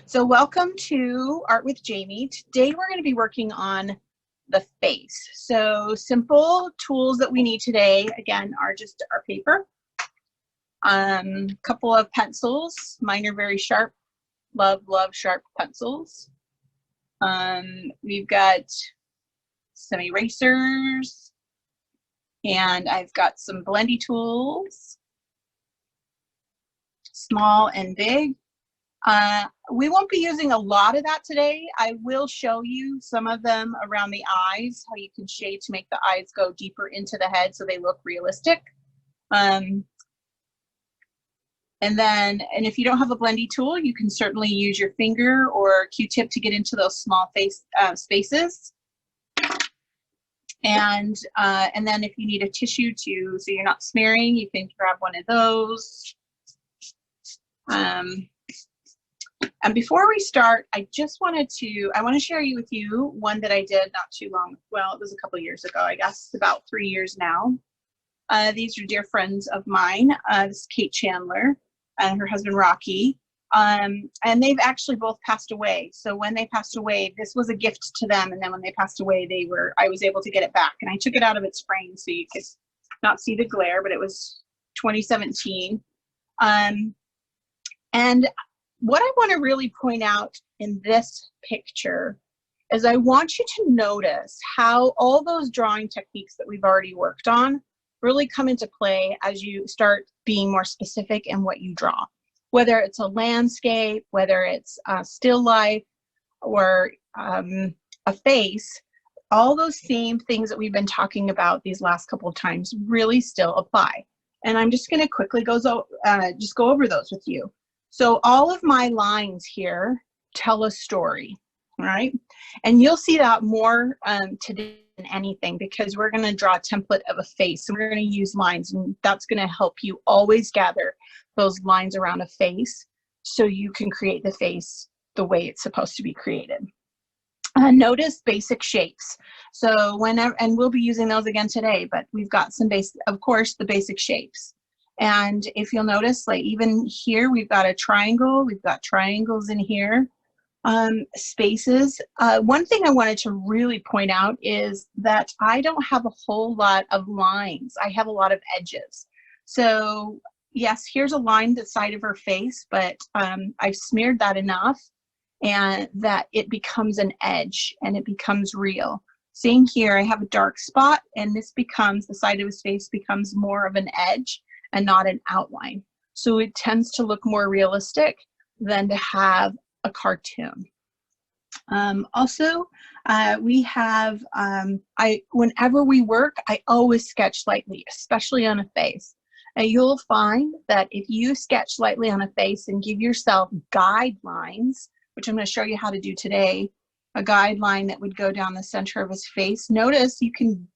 So welcome to Art with Jamie. Today we're going to be working on the face. So simple tools that we need today, again, are just our paper, couple of pencils. Mine are very sharp. Love sharp pencils. We've got some erasers, and I've got some blendy tools, small and big. We won't be using a lot of that today. I will show you some of them around the eyes, how you can shade to make the eyes go deeper into the head so they look realistic. And if you don't have a blendy tool, you can certainly use your finger or Q-tip to get into those small face spaces. And then if you need a tissue so you're not smearing, you can grab one of those. And before we start, I want to share with you one that I did not too long, well, it was a couple years ago, I guess, about 3 years now. These are dear friends of mine. This is Kate Chandler and her husband Rocky. And they've actually both passed away. So when they passed away, this was a gift to them. And then when they passed away, I was able to get it back. And I took it out of its frame so you could not see the glare, but it was 2017. And what I want to really point out in this picture is I want you to notice how all those drawing techniques that we've already worked on really come into play as you start being more specific in what you draw. Whether it's a landscape, whether it's a still life, or a face, all those same things that we've been talking about these last couple of times really still apply. And I'm just going to quickly go over those with you. So all of my lines here tell a story, right? And you'll see that more today than anything, because we're going to draw a template of a face. So we're going to use lines, and that's going to help you always gather those lines around a face so you can create the face the way it's supposed to be created. Notice basic shapes. So and we'll be using those again today, but we've got some of course, the basic shapes. And if you'll notice, like even here, we've got a triangle, we've got triangles in here, spaces. One thing I wanted to really point out is that I don't have a whole lot of lines. I have a lot of edges. So yes, here's a line the side of her face, but I've smeared that enough and that it becomes an edge and it becomes real. Same here, I have a dark spot, and the side of his face becomes more of an edge and not an outline. So it tends to look more realistic than to have a cartoon. Also, we have, whenever we work, I always sketch lightly, especially on a face. And you'll find that if you sketch lightly on a face and give yourself guidelines, which I'm going to show you how to do today, a guideline that would go down the center of his face, notice you can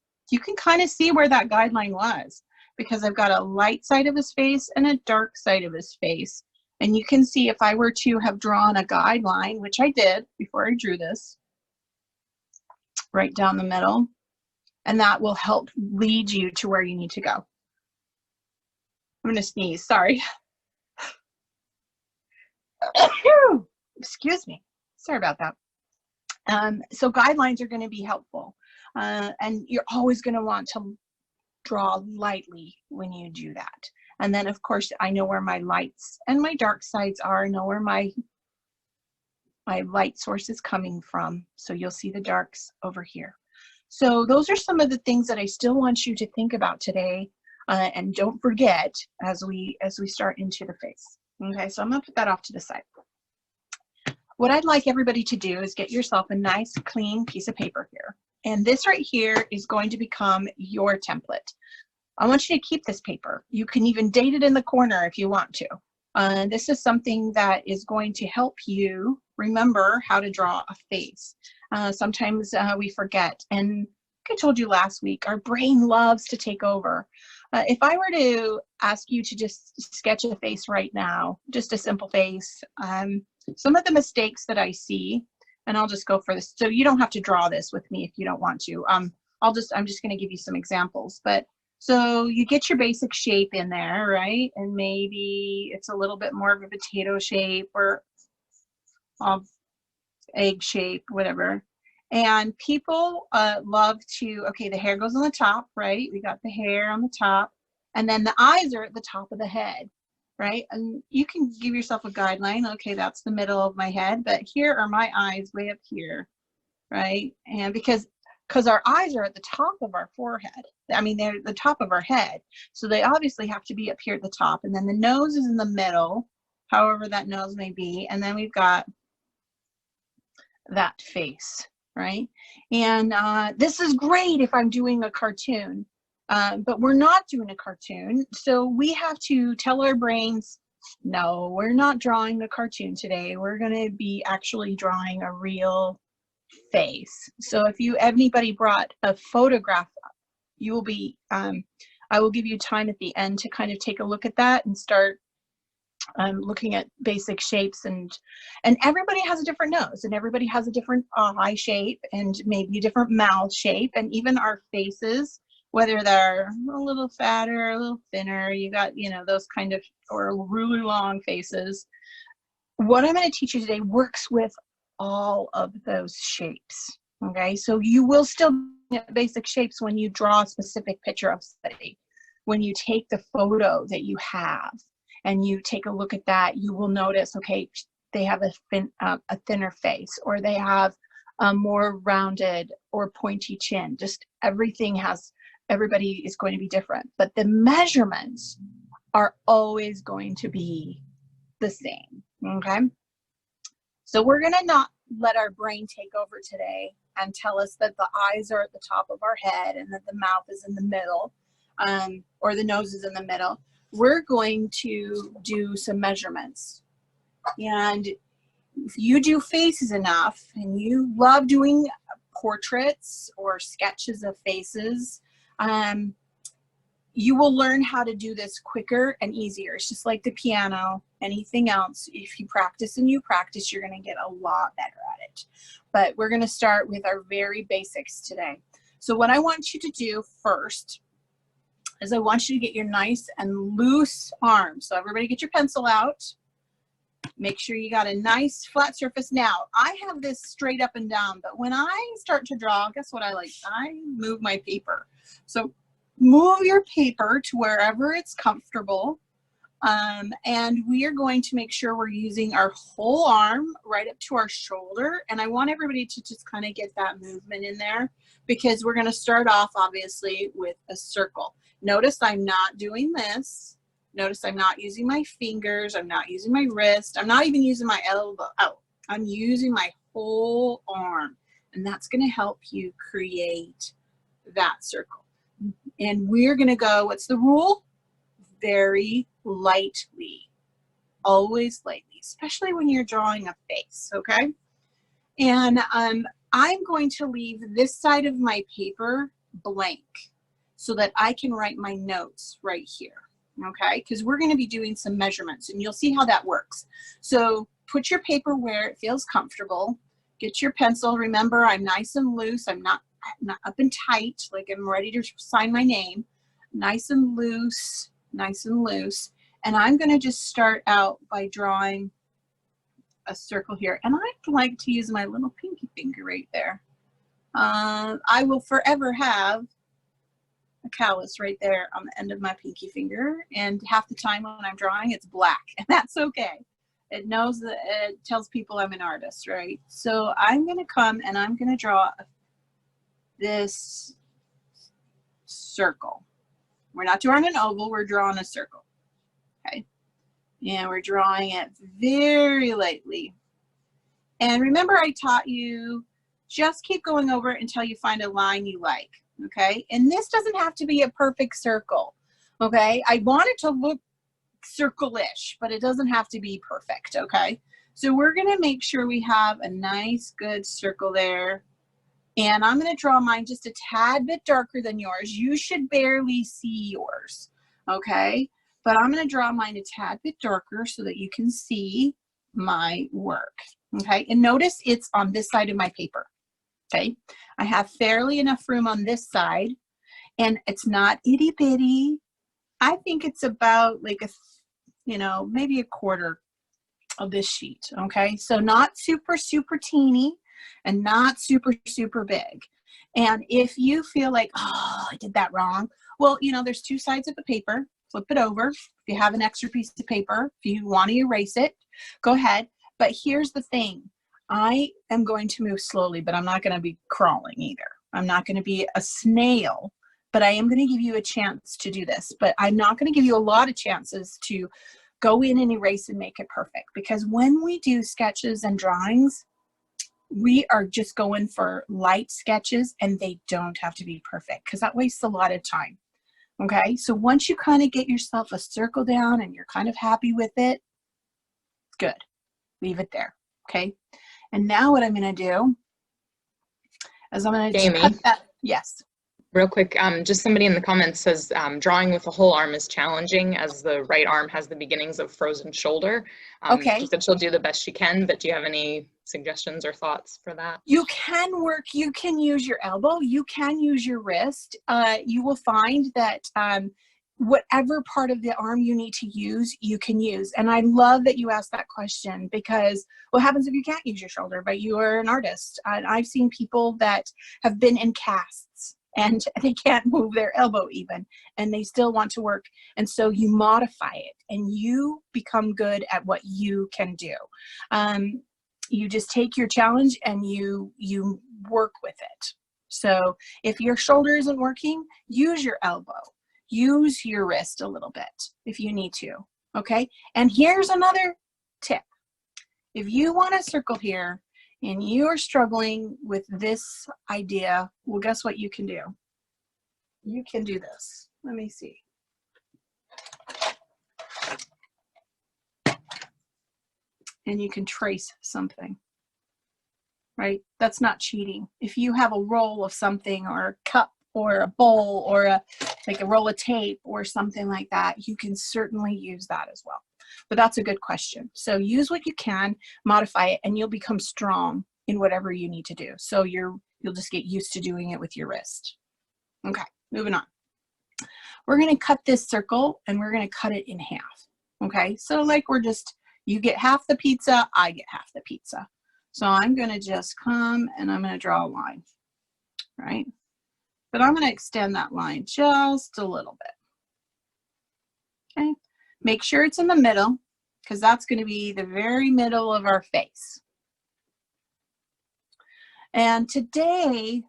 kind of see where that guideline was, because I've got a light side of his face and a dark side of his face. And you can see if I were to have drawn a guideline, which I did before I drew this, right down the middle, and that will help lead you to where you need to go. I'm going to sneeze, sorry. Excuse me, sorry about that. So guidelines are going to be helpful. And you're always going to want to draw lightly when you do that. And then of course I know where my lights and my dark sides are. I know where my light source is coming from. So you'll see the darks over here. So those are some of the things that I still want you to think about today, and don't forget as we start into the face. Okay, so I'm gonna put that off to the side. What I'd like everybody to do is get yourself a nice clean piece of paper here. And this right here is going to become your template. I want you to keep this paper. You can even date it in the corner if you want to. This is something that is going to help you remember how to draw a face. Sometimes we forget. And like I told you last week, our brain loves to take over. If I were to ask you to just sketch a face right now, just a simple face, some of the mistakes that I see, and I'll just go for this. So you don't have to draw this with me if you don't want to. I'm just going to give you some examples. But so you get your basic shape in there, right? And maybe it's a little bit more of a potato shape, or egg shape, whatever. And people love to, okay, the hair goes on the top, right? We got the hair on the top, and then the eyes are at the top of the head, right? And you can give yourself a guideline. Okay, that's the middle of my head, but here are my eyes way up here, right? And because our eyes are at the top of our forehead, I mean, they're the top of our head, so they obviously have to be up here at the top, and then the nose is in the middle, however that nose may be, and then we've got that face, right? And this is great if I'm doing a cartoon, but we're not doing a cartoon, so we have to tell our brains, no, we're not drawing a cartoon today. We're going to be actually drawing a real face. So if anybody brought a photograph, you will be, I will give you time at the end to kind of take a look at that and start looking at basic shapes, and everybody has a different nose, and everybody has a different eye shape, and maybe a different mouth shape, and even our faces, whether they're a little fatter, a little thinner, you got, you know, those kind of, or really long faces. What I'm going to teach you today works with all of those shapes. Okay, so you will still get basic shapes when you draw a specific picture of somebody. When you take the photo that you have and you take a look at that, you will notice, okay, they have a thinner face, or they have a more rounded or pointy chin. Just everybody is going to be different, but the measurements are always going to be the same. Okay, so we're going to not let our brain take over today and tell us that the eyes are at the top of our head and that the mouth is in the middle, or the nose is in the middle. We're going to do some measurements. And if you do faces enough and you love doing portraits or sketches of faces, you will learn how to do this quicker and easier. It's just like the piano, anything else. If you practice and you practice, you're going to get a lot better at it. But we're going to start with our very basics today. So what I want you to do first is I want you to get your nice and loose arms. So everybody get your pencil out. Make sure you got a nice flat surface. Now, I have this straight up and down, but when I start to draw, guess what I like? I move my paper. So move your paper to wherever it's comfortable. And we are going to make sure we're using our whole arm right up to our shoulder. And I want everybody to just kind of get that movement in there, because we're going to start off obviously with a circle. Notice I'm not doing this. Notice I'm not using my fingers. I'm not using my wrist. I'm not even using my elbow. Oh, I'm using my whole arm. And that's going to help you create that circle. And we're going to go, what's the rule? Very lightly. Always lightly, especially when you're drawing a face, okay? And I'm going to leave this side of my paper blank so that I can write my notes right here, okay? Because we're going to be doing some measurements, and you'll see how that works. So put your paper where it feels comfortable. Get your pencil. Remember, I'm nice and loose. I'm not up and tight, like I'm ready to sign my name. Nice and loose, nice and loose. And I'm going to just start out by drawing a circle here. And I like to use my little pinky finger right there. I will forever have a callus right there on the end of my pinky finger. And half the time when I'm drawing, it's black. And that's okay. It knows that it tells people I'm an artist, right? So I'm going to come and I'm going to draw this circle. We're not drawing an oval, we're drawing a circle. Okay, and we're drawing it very lightly. And remember, I taught you just keep going over it until you find a line you like. Okay, and this doesn't have to be a perfect circle. Okay, I want it to look circle-ish, but it doesn't have to be perfect. Okay, so we're going to make sure we have a nice good circle there. And I'm going to draw mine just a tad bit darker than yours. You should barely see yours, okay? But I'm going to draw mine a tad bit darker so that you can see my work, okay? And notice it's on this side of my paper, okay? I have fairly enough room on this side, and it's not itty bitty. I think it's about like maybe a quarter of this sheet, okay? So not super, super teeny and not super, super big. And if you feel like, oh, I did that wrong, well, you know, there's two sides of the paper. Flip it over. If you have an extra piece of paper, if you want to erase it, go ahead. But here's the thing. I am going to move slowly, but I'm not going to be crawling either. I'm not going to be a snail, but I am going to give you a chance to do this. But I'm not going to give you a lot of chances to go in and erase and make it perfect, because when we do sketches and drawings, we are just going for light sketches, and they don't have to be perfect because that wastes a lot of time. Okay, so once you kind of get yourself a circle down and you're kind of happy with it, good, leave it there. Okay, and now what I'm going to do is I'm going to cut that. Yes. Real quick, just somebody in the comments says drawing with the whole arm is challenging as the right arm has the beginnings of frozen shoulder. Okay. She said she'll do the best she can, but do you have any suggestions or thoughts for that? You can work, you can use your elbow, you can use your wrist. You will find that whatever part of the arm you need to use, you can use. And I love that you asked that question, because what happens if you can't use your shoulder, but you are an artist? And I've seen people that have been in casts and they can't move their elbow even, and they still want to work. And so you modify it and you become good at what you can do. You just take your challenge and you work with it. So if your shoulder isn't working, use your elbow, use your wrist a little bit if you need to, okay? And here's another tip. If you want a circle here and you are struggling with this idea, well, guess what you can do? You can do this. Let me see. And you can trace something, right? That's not cheating. If you have a roll of something, or a cup or a bowl, or like a roll of tape or something like that, you can certainly use that as well. But that's a good question. So use what you can, modify it, and you'll become strong in whatever you need to do. So you'll just get used to doing it with your wrist. Okay, moving on. We're going to cut this circle and we're going to cut it in half. Okay, so like you get half the pizza, I get half the pizza. So I'm going to just come and I'm going to draw a line, right? But I'm going to extend that line just a little bit. Okay, make sure it's in the middle, because that's going to be the very middle of our face. And today,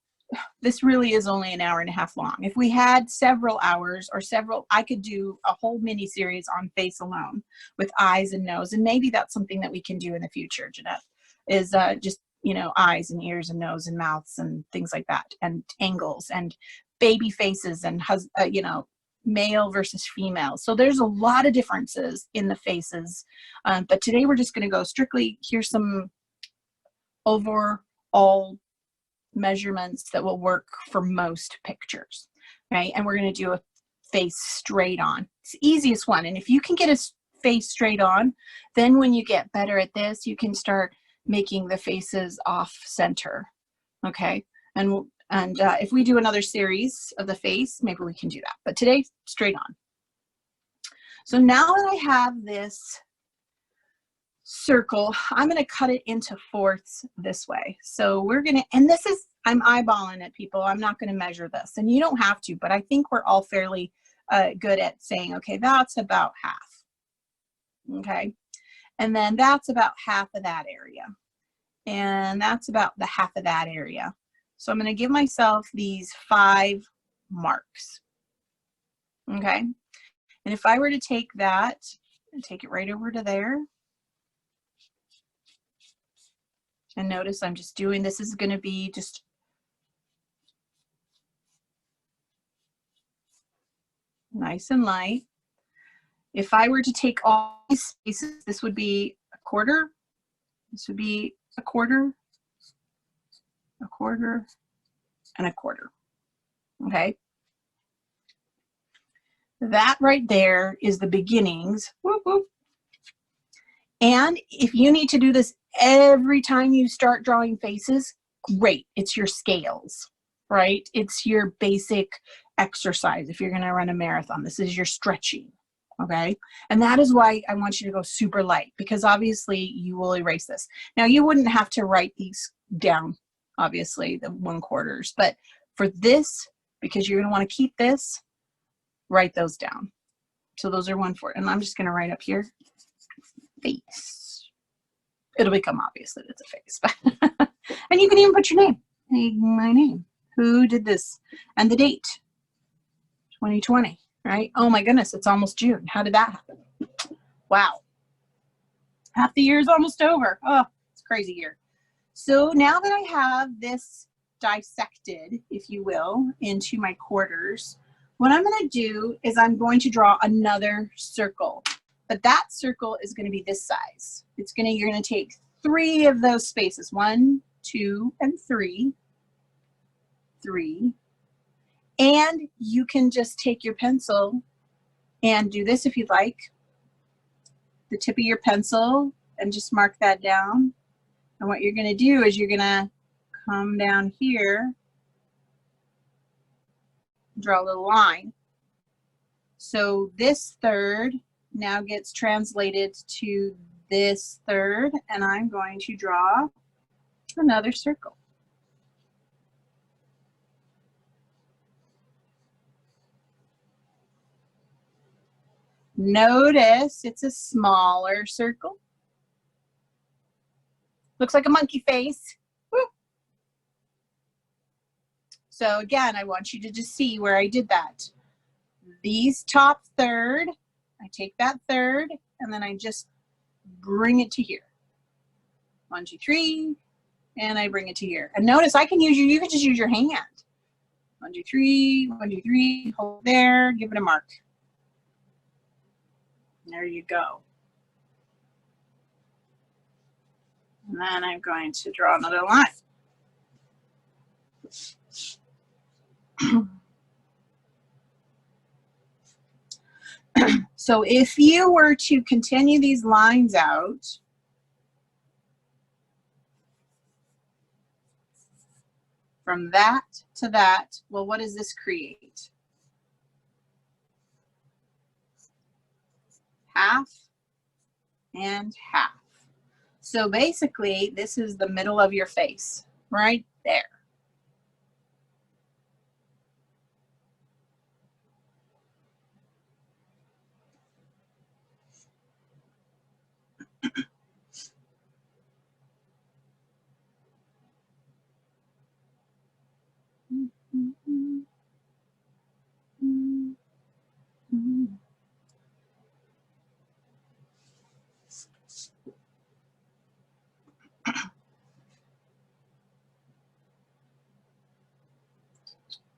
this really is only an hour and a half long. If we had several hours or I could do a whole mini series on face alone with eyes and nose. And maybe that's something that we can do in the future, Jeanette, is just, you know, eyes and ears and nose and mouths and things like that, and angles and baby faces and, you know, male versus female. So there's a lot of differences in the faces. But today we're just going to go strictly, here's some overall measurements that will work for most pictures, right? And we're going to do a face straight on. It's the easiest one. And if you can get a face straight on, then when you get better at this, you can start making the faces off center. Okay. And if we do another series of the face, maybe we can do that. But today, straight on. So now that I have this circle, I'm going to cut it into fourths this way. So we're going to, and this is, I'm eyeballing it, people. I'm not going to measure this, and you don't have to, but I think we're all fairly good at saying, okay, that's about half. Okay. And then that's about half of that area. And that's about the half of that area. So I'm going to give myself these 5 marks. Okay. And if I were to take that and take it right over to there, and notice I'm just doing, this is going to be just nice and light. If I were to take all these spaces, this would be a quarter, this would be a quarter, a quarter, and a quarter. Okay. That right there is the beginnings. Whoop, whoop. And if you need to do this every time you start drawing faces, great. It's your scales, right? It's your basic exercise. If you're going to run a marathon, this is your stretching. okay? And that is why I want you to go super light, because obviously you will erase this. Now you wouldn't have to write these down, obviously, the 1/4, but for this, because you're gonna wanna keep this, write those down. So those are 1/4, and I'm just gonna write up here, face. It'll become obvious that it's a face. And you can even put your name, my name. Who did this? And the date, 2020, right? Oh my goodness, it's almost June. How did that happen? Wow. Half the year is almost over. Oh, it's a crazy year. So now that I have this dissected, if you will, into my quarters, what I'm going to do is I'm going to draw another circle. But that circle is going to be this size. You're going to take 3 of those spaces. 1, 2, and 3. 3. And you can just take your pencil and do this if you'd like. The tip of your pencil, and just mark that down. And what you're going to do is you're going to come down here, draw a little line. So this third now gets translated to this third, and I'm going to draw another circle. Notice it's a smaller circle. Looks like a monkey face. Woo. So again, I want you to just see where I did that. These top third, I take that third, and then I just bring it to here. 1, 2, 3, and I bring it to here. And notice I can use you can just use your hand. 1, 2, 3, 1, 2, 3, hold there, give it a mark. There you go. And then I'm going to draw another line. So if you were to continue these lines out, from that to that, well, what does this create? Half and half. So basically, this is the middle of your face, right there.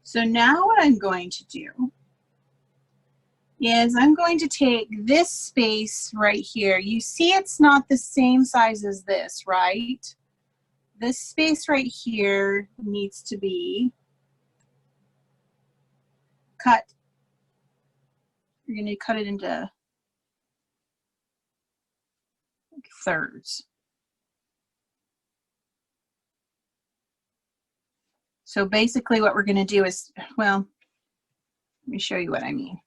So now what I'm going to do is I'm going to take this space right here. You see it's not the same size as this, right? This space right here needs to be cut. You're going to cut it into thirds. So basically what we're going to do is, well, let me show you what I mean.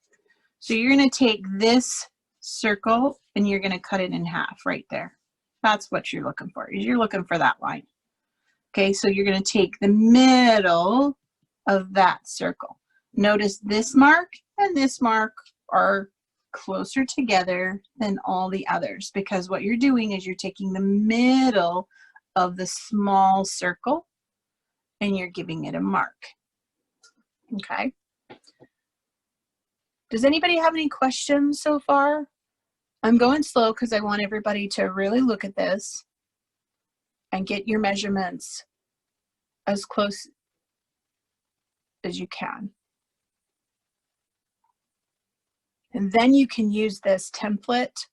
So you're going to take this circle and you're going to cut it in half right there. That's what you're looking for. You're looking for that line. Okay, so you're going to take the middle of that circle. Notice this mark and this mark are closer together than all the others, because what you're doing is you're taking the middle of the small circle and you're giving it a mark. Okay. Does anybody have any questions so far? I'm going slow because I want everybody to really look at this and get your measurements as close as you can. And then you can use this template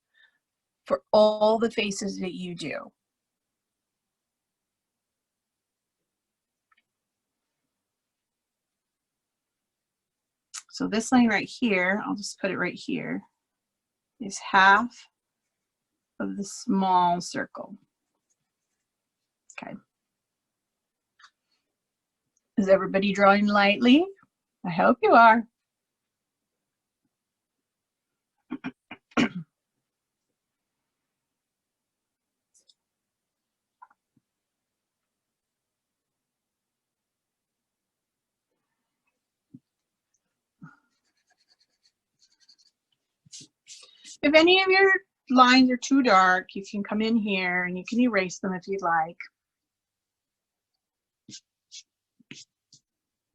for all the faces that you do. So this line right here, I'll just put it right here, is half of the small circle. Okay. Is everybody drawing lightly? I hope you are. If any of your lines are too dark, you can come in here and you can erase them if you'd like.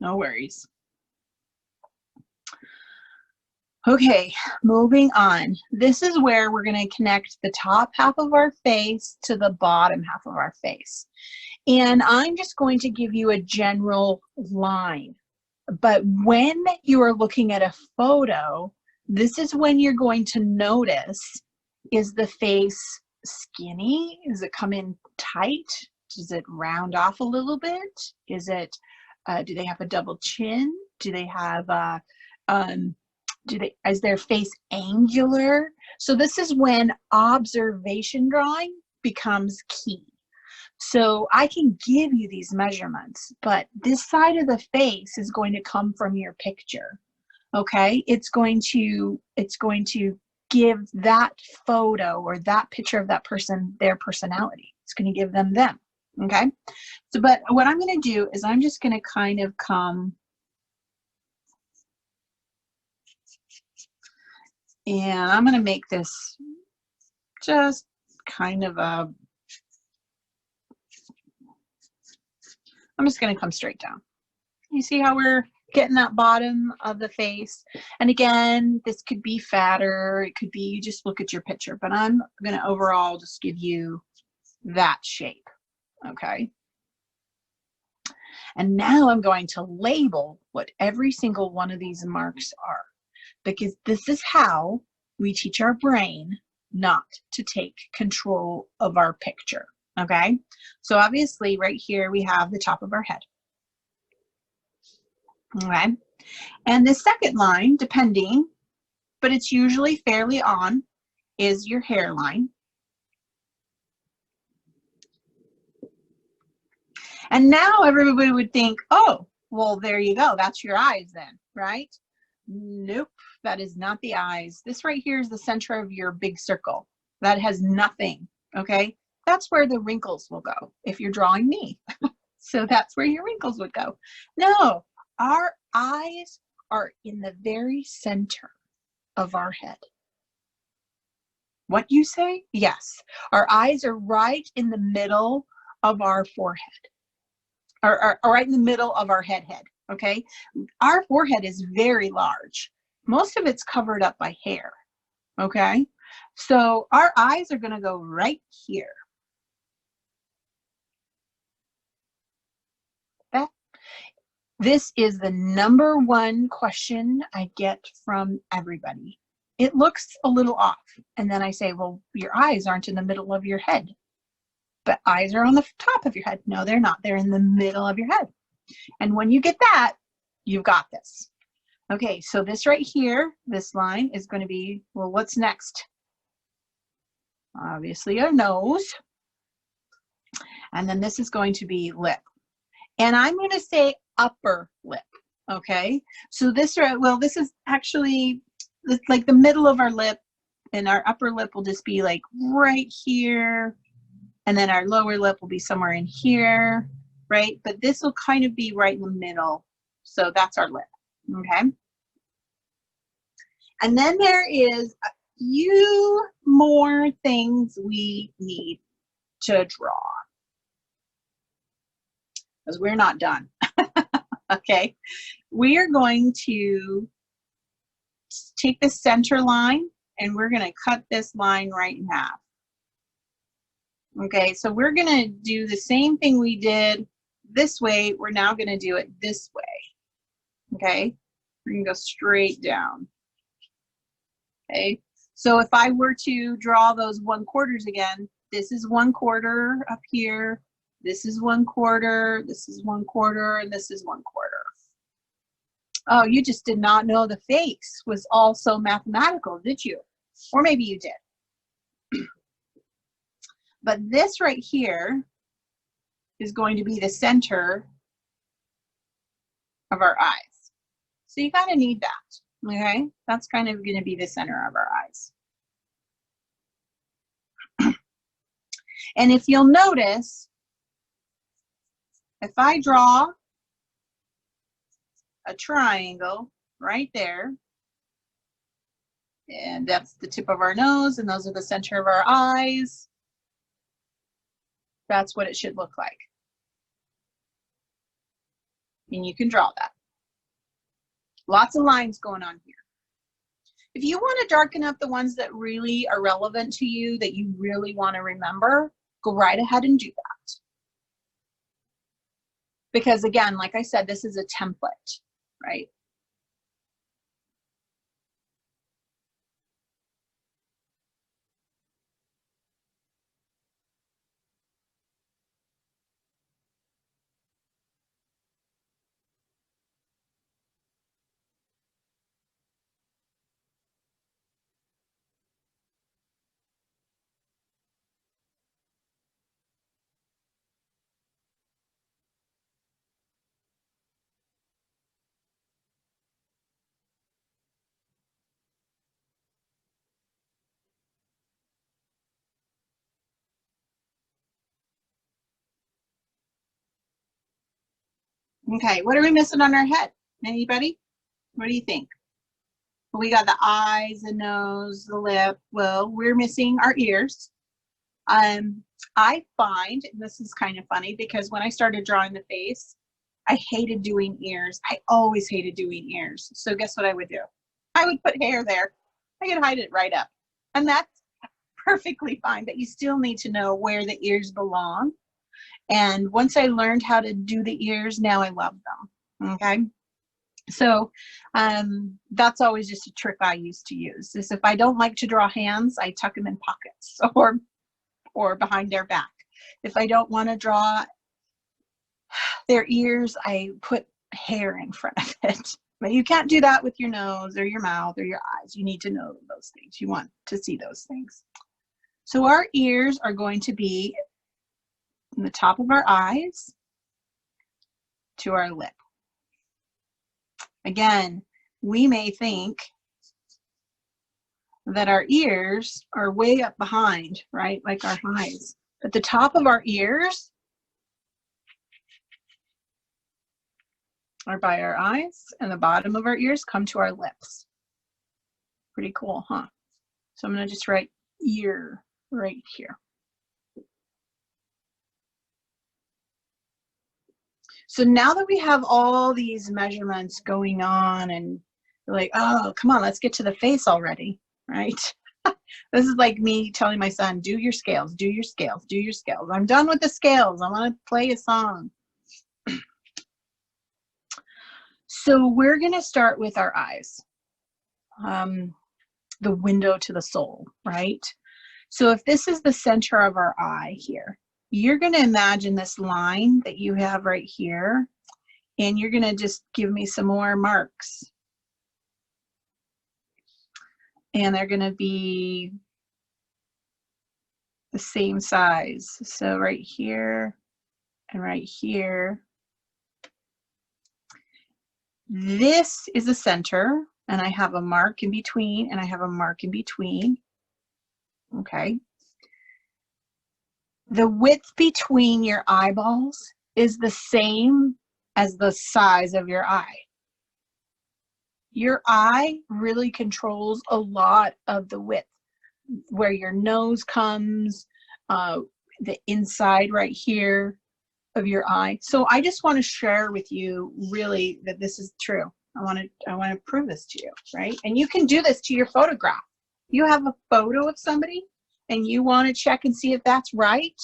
No worries. Okay, moving on. This is where we're going to connect the top half of our face to the bottom half of our face. And I'm just going to give you a general line. But when you are looking at a photo, this is when you're going to notice, is the face skinny? Does it come in tight? Does it round off a little bit? Is it, do they have a double chin? Do they have, is their face angular? So this is when observation drawing becomes key. So I can give you these measurements, but this side of the face is going to come from your picture. Okay, it's going to give that photo or that picture of that person their personality. It's going to give them them. Okay, so but what I'm going to do is I'm just going to kind of come and I'm going to make this just kind of a, I'm just going to come straight down. You see how we're getting that bottom of the face? And again, this could be fatter. It could be, you just look at your picture, but I'm going to overall just give you that shape. Okay. And now I'm going to label what every single one of these marks are, because this is how we teach our brain not to take control of our picture. Okay. So obviously right here we have the top of our head. Okay. And the second line, depending, but it's usually fairly on, is your hairline. And now everybody would think, oh, well, there you go. That's your eyes then, right? Nope, that is not the eyes. This right here is the center of your big circle. That has nothing, okay? That's where the wrinkles will go if you're drawing me. So that's where your wrinkles would go. No, our eyes are in the very center of our head. What you say? Yes. Our eyes are right in the middle of our forehead. Or right in the middle of our head, okay? Our forehead is very large. Most of it's covered up by hair, okay? So our eyes are gonna go right here. Okay? This is the #1 question I get from everybody. It looks a little off. And then I say, well, your eyes aren't in the middle of your head. But eyes are on the top of your head. No, they're not. They're in the middle of your head. And when you get that, you've got this. Okay, so this right here, this line is going to be, well, what's next? Obviously a nose. And then this is going to be lip. And I'm going to say upper lip. Okay, so this, well, this is actually like the middle of our lip, and our upper lip will just be like right here. And then our lower lip will be somewhere in here, right? But this will kind of be right in the middle. So that's our lip, okay? And then there is a few more things we need to draw, because we're not done, okay? We are going to take the center line and we're gonna cut this line right in half. Okay, so we're gonna do the same thing we did this way. We're now gonna do it this way. Okay, we're gonna go straight down. Okay, so if I were to draw those 1/4s again, this is 1/4 up here, this is 1/4, this is 1/4, and this is 1/4. Oh, you just did not know the face was also mathematical, did you? Or maybe you did. But this right here is going to be the center of our eyes. So you kind of need that, okay? That's kind of going to be the center of our eyes. And if you'll notice, if I draw a triangle right there, And that's the tip of our nose, and those are the center of our eyes. That's what it should look like. And you can draw that. Lots of lines going on here. If you want to darken up the ones that really are relevant to you, that you really want to remember, go right ahead and do that. Because again, like I said, this is a template, right? Okay, what are we missing on our head? Anybody? What do you think? We got the eyes, the nose, the lip. Well, we're missing our ears. I find, and this is kind of funny, because when I started drawing the face, I hated doing ears. I always hated doing ears. So guess what I would do? I would put hair there. I could hide it right up. And that's perfectly fine, but you still need to know where the ears belong. And once I learned how to do the ears, now I love them. Okay. So that's always just a trick I used to use. Is if I don't like to draw hands, I tuck them in pockets or behind their back. If I don't want to draw their ears, I put hair in front of it. But you can't do that with your nose or your mouth or your eyes. You need to know those things. You want to see those things. So our ears are going to be from the top of our eyes to our lip. Again, we may think that our ears are way up behind, right? Like our eyes. But the top of our ears are by our eyes, and the bottom of our ears come to our lips. Pretty cool, huh? So I'm going to just write ear right here. So now that we have all these measurements going on and you're like, oh, come on, let's get to the face already, right? This is like me telling my son, do your scales, do your scales, do your scales. I'm done with the scales. I want to play a song. So we're going to start with our eyes, the window to the soul, right? So if this is the center of our eye here, you're going to imagine this line that you have right here, and you're going to just give me some more marks. And they're going to be the same size. So right here and right here. This is the center, and I have a mark in between, and I have a mark in between. Okay. The width between your eyeballs is the same as the size of your eye. Your eye really controls a lot of the width, where your nose comes, the inside right here of your eye. So I just want to share with you really that this is true. I want to prove this to you, right? And you can do this to your photograph. You have a photo of somebody and you want to check and see if that's right.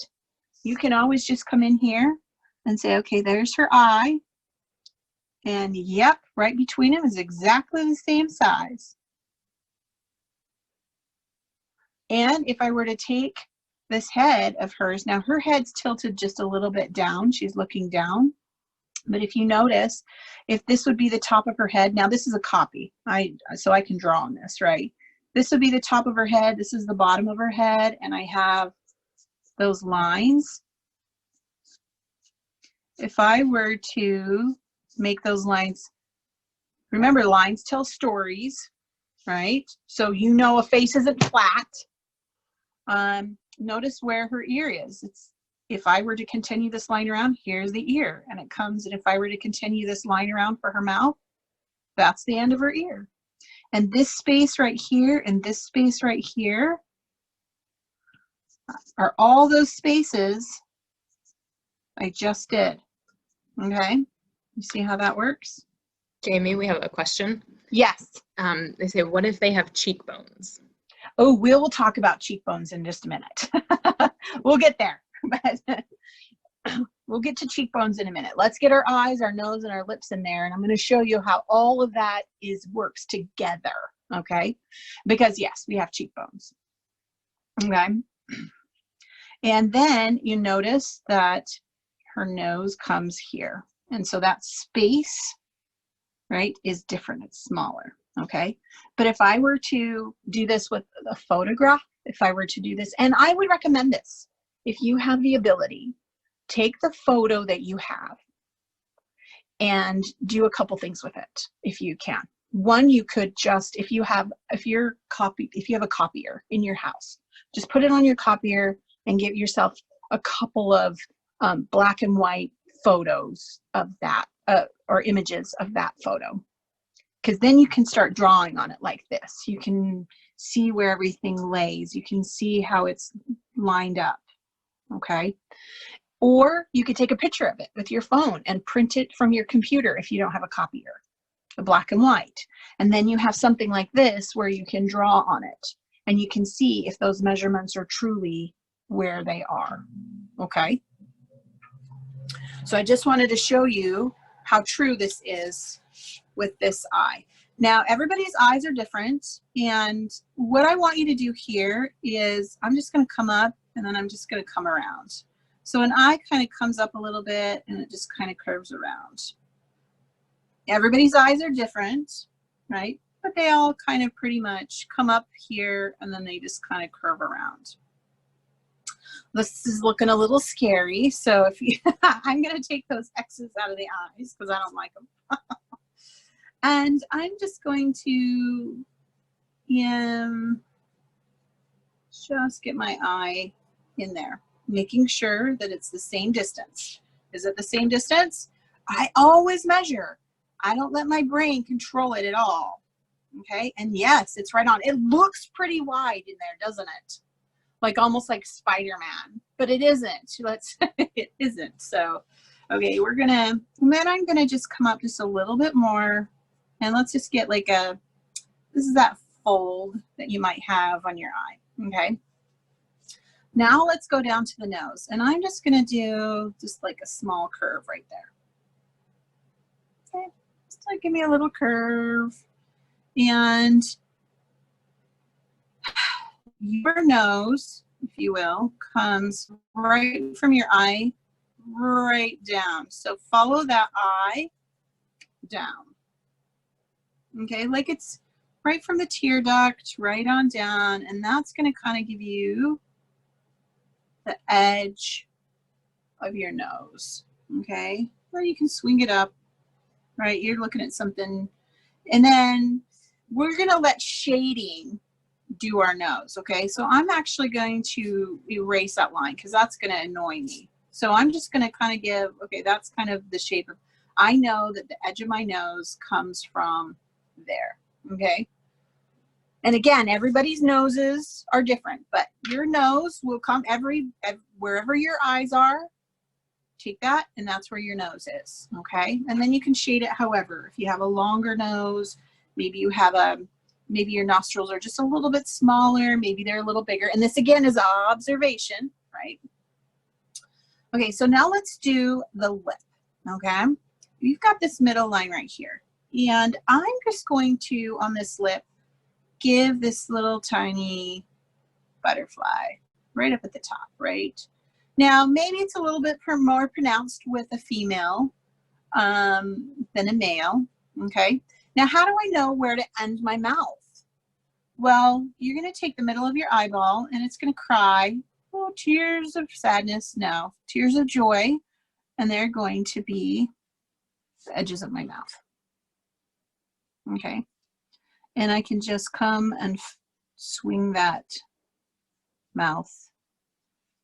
You can always just come in here and say, okay, there's her eye. And yep, right between them is exactly the same size. And if I were to take this head of hers, now her head's tilted just a little bit down. She's looking down. But if you notice, if this would be the top of her head, now this is a copy, so I can draw on this, right? This would be the top of her head. This is the bottom of her head. And I have those lines. If I were to make those lines, remember, lines tell stories, right? So you know a face isn't flat. Notice where her ear is. If I were to continue this line around, here's the ear, and it comes, and if I were to continue this line around for her mouth, that's the end of her ear. And this space right here and this space right here are all those spaces I just did. Okay, you see how that works? Jamie, we have a question. Yes. They say, what if they have cheekbones? Oh, we'll talk about cheekbones in just a minute. We'll get there, but we'll get to cheekbones in a minute. Let's get our eyes, our nose, and our lips in there, and I'm going to show you how all of that works together, okay? Because yes, we have cheekbones, okay? And then you notice that her nose comes here, and so that space, right, is different. It's smaller, okay? But if I were to do this with a photograph, if I were to do this, and I would recommend this, if you have the ability, take the photo that you have and do a couple things with it if you can. One, you could just, if you have a copier in your house, just put it on your copier and give yourself a couple of black and white photos of that or images of that photo, because then you can start drawing on it like this. You can see where everything lays. You can see how it's lined up, okay? Or you could take a picture of it with your phone and print it from your computer if you don't have a copier, a black and white. And then you have something like this where you can draw on it and you can see if those measurements are truly where they are, okay? So I just wanted to show you how true this is with this eye. Now, everybody's eyes are different, and what I want you to do here is I'm just going to come up and then I'm just going to come around. So an eye kind of comes up a little bit and it just kind of curves around. Everybody's eyes are different, right? But they all kind of pretty much come up here and then they just kind of curve around. This is looking a little scary, so if you, I'm going to take those X's out of the eyes because I don't like them. And I'm just going to just get my eye in there, making sure that it's the same distance. Is it the same distance? I always measure. I don't let my brain control it at all. Okay, and yes, it's right on. It looks pretty wide in there, doesn't it? Like almost like Spider-Man, but it isn't. It isn't. So, okay, and then I'm gonna just come up just a little bit more, and let's just get like this is that fold that you might have on your eye, okay? Now let's go down to the nose, and I'm just gonna do just like a small curve right there. Okay, just like give me a little curve, and your nose, if you will, comes right from your eye right down. So follow that eye down. Okay, like it's right from the tear duct right on down, and that's going to kind of give you the edge of your nose. Okay, or you can swing it up, right? You're looking at something, and then we're going to let shading do our nose. Okay, so I'm actually going to erase that line because that's going to annoy me. So I'm just going to kind of give, okay, that's kind of the shape of, I know that the edge of my nose comes from there. Okay, and again, everybody's noses are different, but your nose will come wherever your eyes are. Take that, and that's where your nose is. Okay, and then you can shade it however. If you have a longer nose, maybe you have maybe your nostrils are just a little bit smaller, maybe they're a little bigger. And this again is observation, right? Okay, so now let's do the lip, okay? You've got this middle line right here. And I'm just going to, on this lip, give this little tiny butterfly right up at the top, right? Now, maybe it's a little bit more pronounced with a female than a male, okay? Now, how do I know where to end my mouth? Well, you're going to take the middle of your eyeball and it's going to cry, oh, tears of sadness, no, tears of joy, and they're going to be the edges of my mouth. Okay, and I can just come and swing that mouth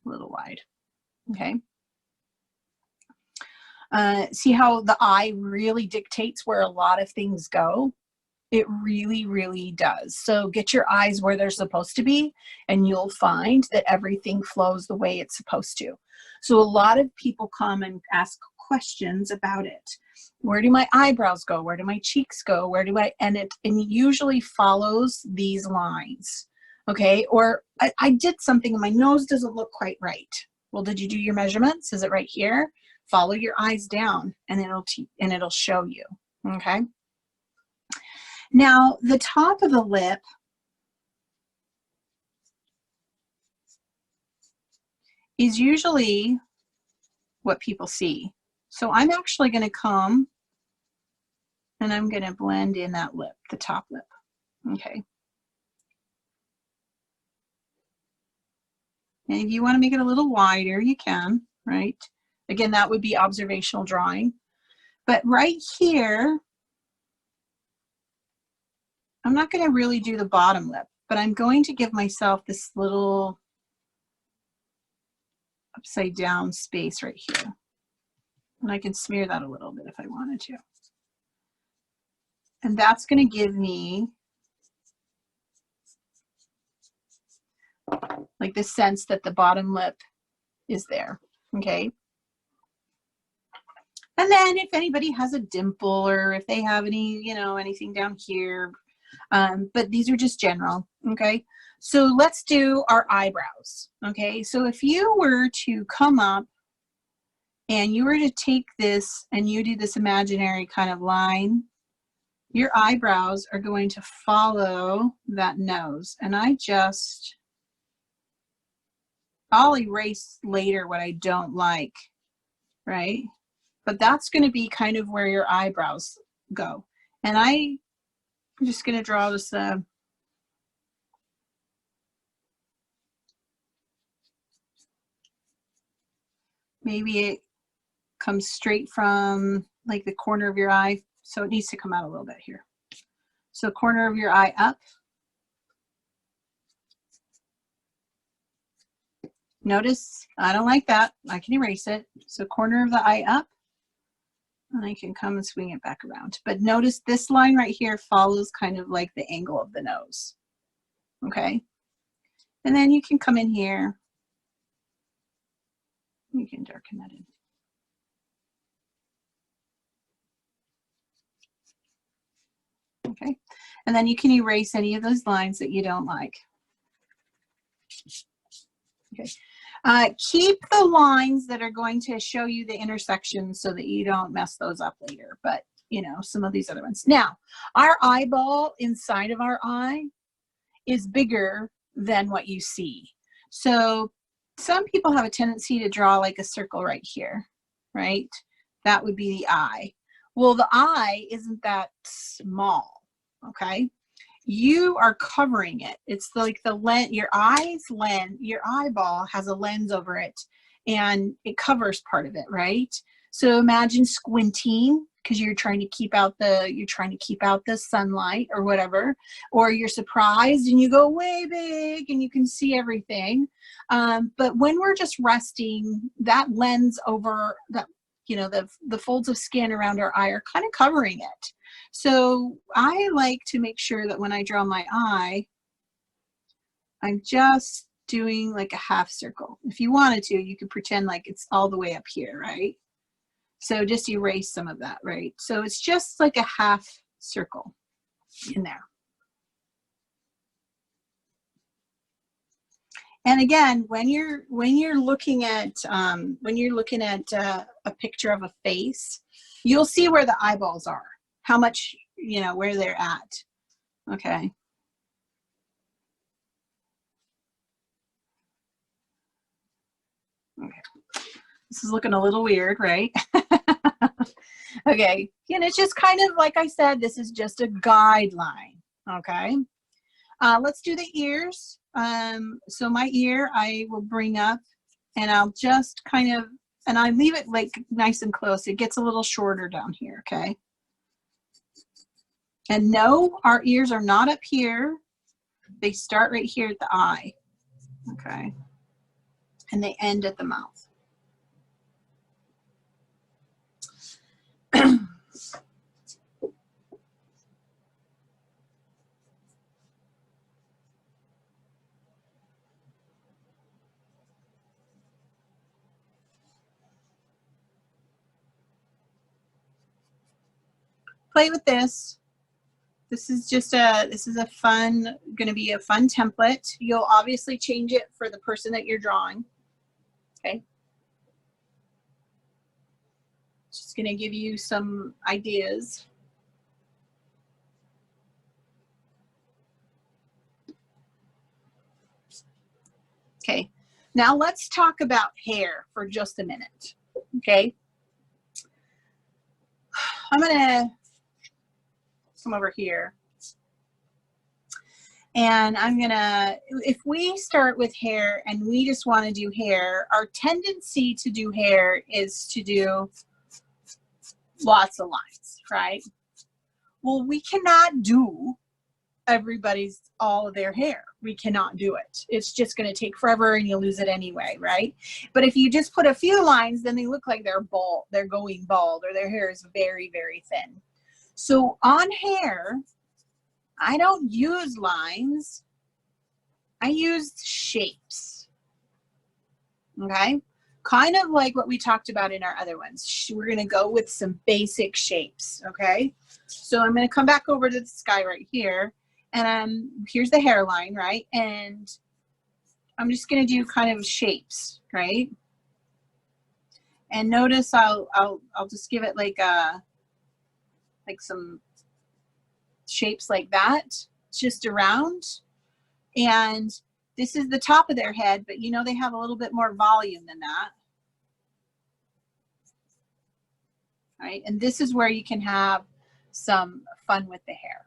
a little wide. Okay. See how the eye really dictates where a lot of things go? It really, really does. So get your eyes where they're supposed to be, and you'll find that everything flows the way it's supposed to. So a lot of people come and ask questions about it. Where do my eyebrows go? Where do my cheeks go? Where do I, and it usually follows these lines. Okay, or I did something and my nose doesn't look quite right. Well, did you do your measurements? Is it right here? Follow your eyes down and it'll show you. Okay. Now, the top of the lip is usually what people see. So I'm actually going to come and I'm going to blend in that lip, the top lip. Okay. And if you want to make it a little wider, you can, right? Again, that would be observational drawing. But right here, I'm not going to really do the bottom lip, but I'm going to give myself this little upside down space right here. And I can smear that a little bit if I wanted to. And that's going to give me like the sense that the bottom lip is there. Okay. And then if anybody has a dimple or if they have any, you know, anything down here, but these are just general. Okay. So let's do our eyebrows. Okay. So if you were to come up and you were to take this and you do this imaginary kind of line, your eyebrows are going to follow that nose. And I'll erase later what I don't like, right? But that's going to be kind of where your eyebrows go. And I'm just going to draw this maybe it comes straight from like the corner of your eye. So it needs to come out a little bit here. So corner of your eye up. Notice, I don't like that. I can erase it. So corner of the eye up. And I can come and swing it back around. But notice this line right here follows kind of like the angle of the nose. Okay. And then you can come in here. You can darken that in. Okay. And then you can erase any of those lines that you don't like. Okay. Keep the lines that are going to show you the intersections so that you don't mess those up later. But, you know, some of these other ones. Now, our eyeball inside of our eye is bigger than what you see. So some people have a tendency to draw like a circle right here, right? That would be the eye. Well, the eye isn't that small, okay? You are covering it. It's like the lens, your eyeball has a lens over it and it covers part of it, right? So imagine squinting because you're trying to keep out the sunlight or whatever, or you're surprised and you go way big and you can see everything. But when we're just resting, that lens over that, you know, the folds of skin around our eye are kind of covering it. So I like to make sure that when I draw my eye, I'm just doing like a half circle. If you wanted to, you could pretend like it's all the way up here, right? So just erase some of that, right? So it's just like a half circle in there. And again, when you're looking at a picture of a face, you'll see where the eyeballs are, how much, you know, where they're at. Okay. Okay. This is looking a little weird, right? Okay. And it's just kind of, like I said, this is just a guideline. Okay. Let's do the ears. So my ear, I will bring up and I'll just kind of, and I leave it like nice and close. It gets a little shorter down here. Okay. And no, our ears are not up here. They start right here at the eye. Okay. And they end at the mouth. play with this. This is just going to be a fun template. You'll obviously change it for the person that you're drawing. Okay. Just going to give you some ideas. Okay. Now let's talk about hair for just a minute. Okay. I'm going to come over here. And I'm gonna, if we start with hair and we just want to do hair, our tendency to do hair is to do lots of lines, right? Well, we cannot do all of their hair. We cannot do it. It's just going to take forever and you'll lose it anyway, right? But if you just put a few lines, then they look like they're bald, they're going bald, or their hair is very, very thin. So on hair, I don't use lines, I use shapes, okay? Kind of like what we talked about in our other ones. We're gonna go with some basic shapes, okay? So I'm gonna come back over to this guy right here, and here's the hairline, right? And I'm just gonna do kind of shapes, right? And notice I'll just give it like some shapes like that, just around. And this is the top of their head, but you know they have a little bit more volume than that. Right? And this is where you can have some fun with the hair.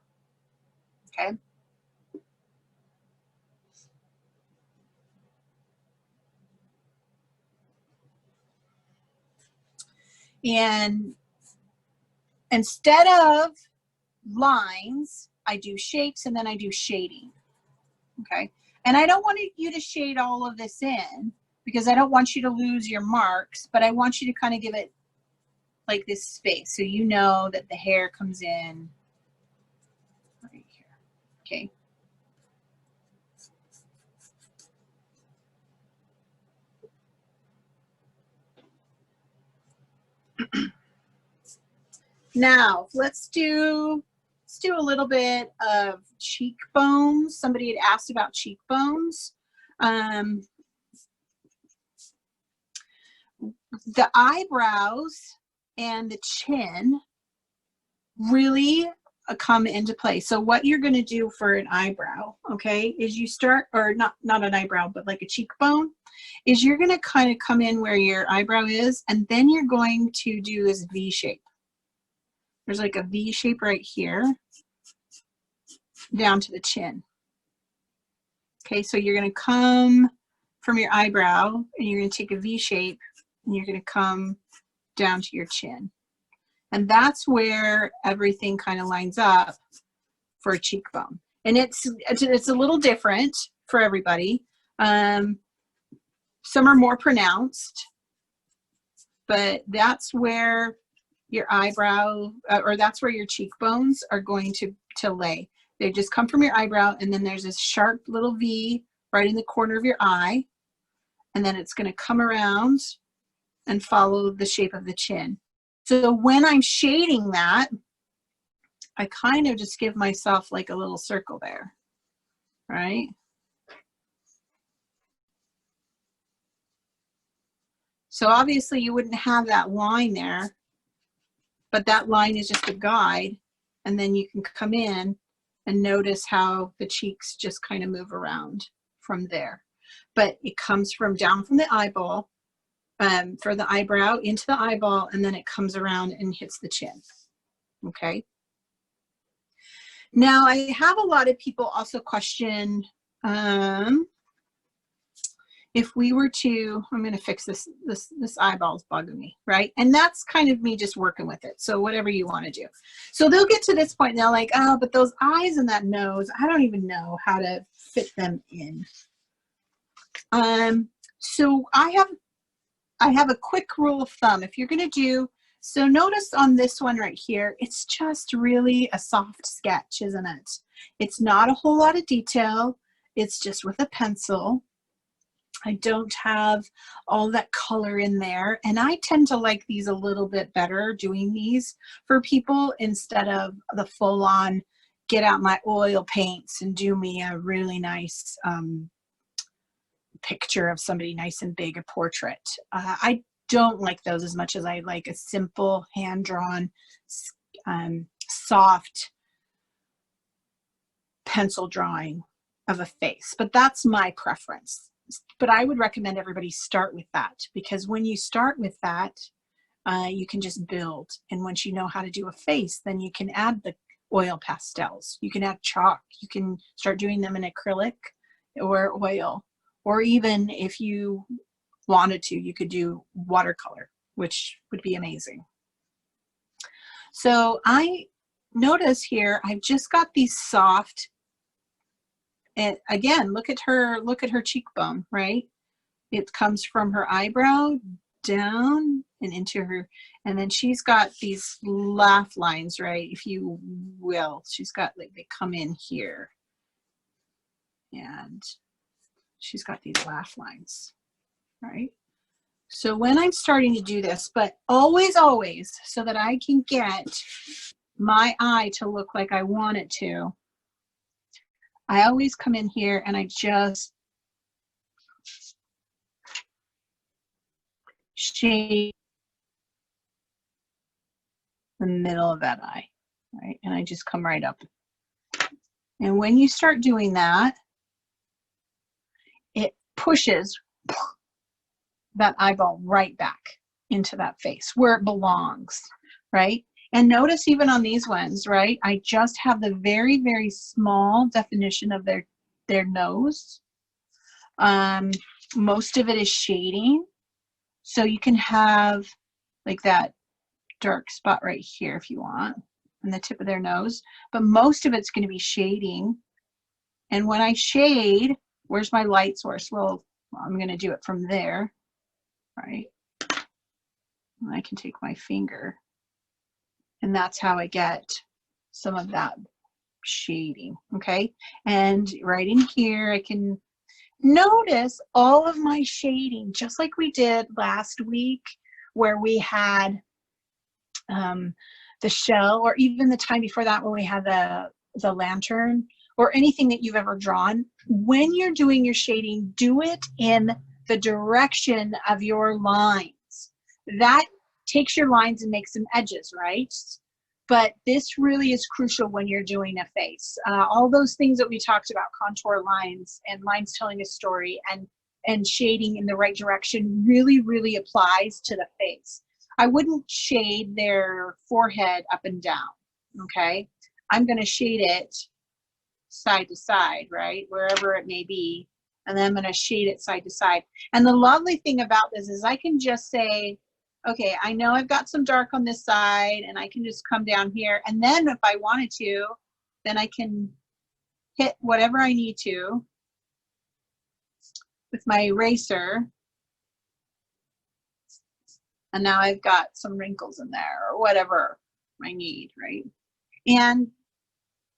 Okay? And instead of lines, I do shapes and then I do shading. Okay, and I don't want you to shade all of this in because I don't want you to lose your marks, but I want you to kind of give it like this space so you know that the hair comes in right here. Okay. Now let's do a little bit of cheekbones. Somebody had asked about cheekbones. The eyebrows and the chin really come into play. So what you're going to do for an eyebrow, okay, is you start, or not an eyebrow, but like a cheekbone, is you're going to kind of come in where your eyebrow is, and then you're going to do this V shape. There's like a V shape right here down to the chin. Okay, so you're going to come from your eyebrow and you're going to take a V shape and you're going to come down to your chin. And that's where everything kind of lines up for a cheekbone. And it's a little different for everybody. Some are more pronounced, but that's where your eyebrow, or that's where your cheekbones are going to lay. They just come from your eyebrow, and then there's this sharp little V right in the corner of your eye, and then it's going to come around and follow the shape of the chin. So when I'm shading that, I kind of just give myself like a little circle there, right? So obviously you wouldn't have that line there, but that line is just a guide, and then you can come in and notice how the cheeks just kind of move around from there. But it comes from down from the eyeball, for the eyebrow into the eyeball, and then it comes around and hits the chin. Okay. Now I have a lot of people also question, if we were to, I'm going to fix this eyeball's bugging me, right? And that's kind of me just working with it. So whatever you want to do. So they'll get to this point and they're like, oh, but those eyes and that nose, I don't even know how to fit them in. So I have a quick rule of thumb. If you're going to do, so notice on this one right here, it's just really a soft sketch, isn't it? It's not a whole lot of detail. It's just with a pencil. I don't have all that color in there. And I tend to like these a little bit better, doing these for people instead of the full on get out my oil paints and do me a really nice picture of somebody nice and big, a portrait. I don't like those as much as I like a simple hand-drawn, soft pencil drawing of a face, but that's my preference. But I would recommend everybody start with that, because when you start with that, you can just build. And once you know how to do a face, then you can add the oil pastels. You can add chalk. You can start doing them in acrylic or oil. Or even if you wanted to, you could do watercolor, which would be amazing. So I notice here, I've just got these soft, and again, look at her cheekbone, right? It comes from her eyebrow down and into her, and then she's got these laugh lines, right? If you will, she's got, like, they come in here, and she's got these laugh lines, right? So when I'm starting to do this, but always, so that I can get my eye to look like I want it to, I always come in here and I just shade the middle of that eye, right? And I just come right up. And when you start doing that, it pushes that eyeball right back into that face where it belongs, right? And notice even on these ones, right? I just have the very, very small definition of their nose. Most of it is shading. So you can have like that dark spot right here if you want on the tip of their nose, but most of it's going to be shading. And when I shade, where's my light source? Well, I'm going to do it from there, right? I can take my finger, and that's how I get some of that shading, okay? And right in here, I can notice all of my shading, just like we did last week, where we had the shell, or even the time before that when we had the lantern, or anything that you've ever drawn. When you're doing your shading, do it in the direction of your lines. That takes your lines and makes them edges, right? But this really is crucial when you're doing a face. All those things that we talked about, contour lines and lines telling a story, and shading in the right direction really, really applies to the face. I wouldn't shade their forehead up and down, okay? I'm gonna shade it side to side, right? Wherever it may be. And then I'm gonna shade it side to side. And the lovely thing about this is I can just say, okay, I know I've got some dark on this side, and I can just come down here. And then if I wanted to, then I can hit whatever I need to with my eraser. And now I've got some wrinkles in there, or whatever I need, right? And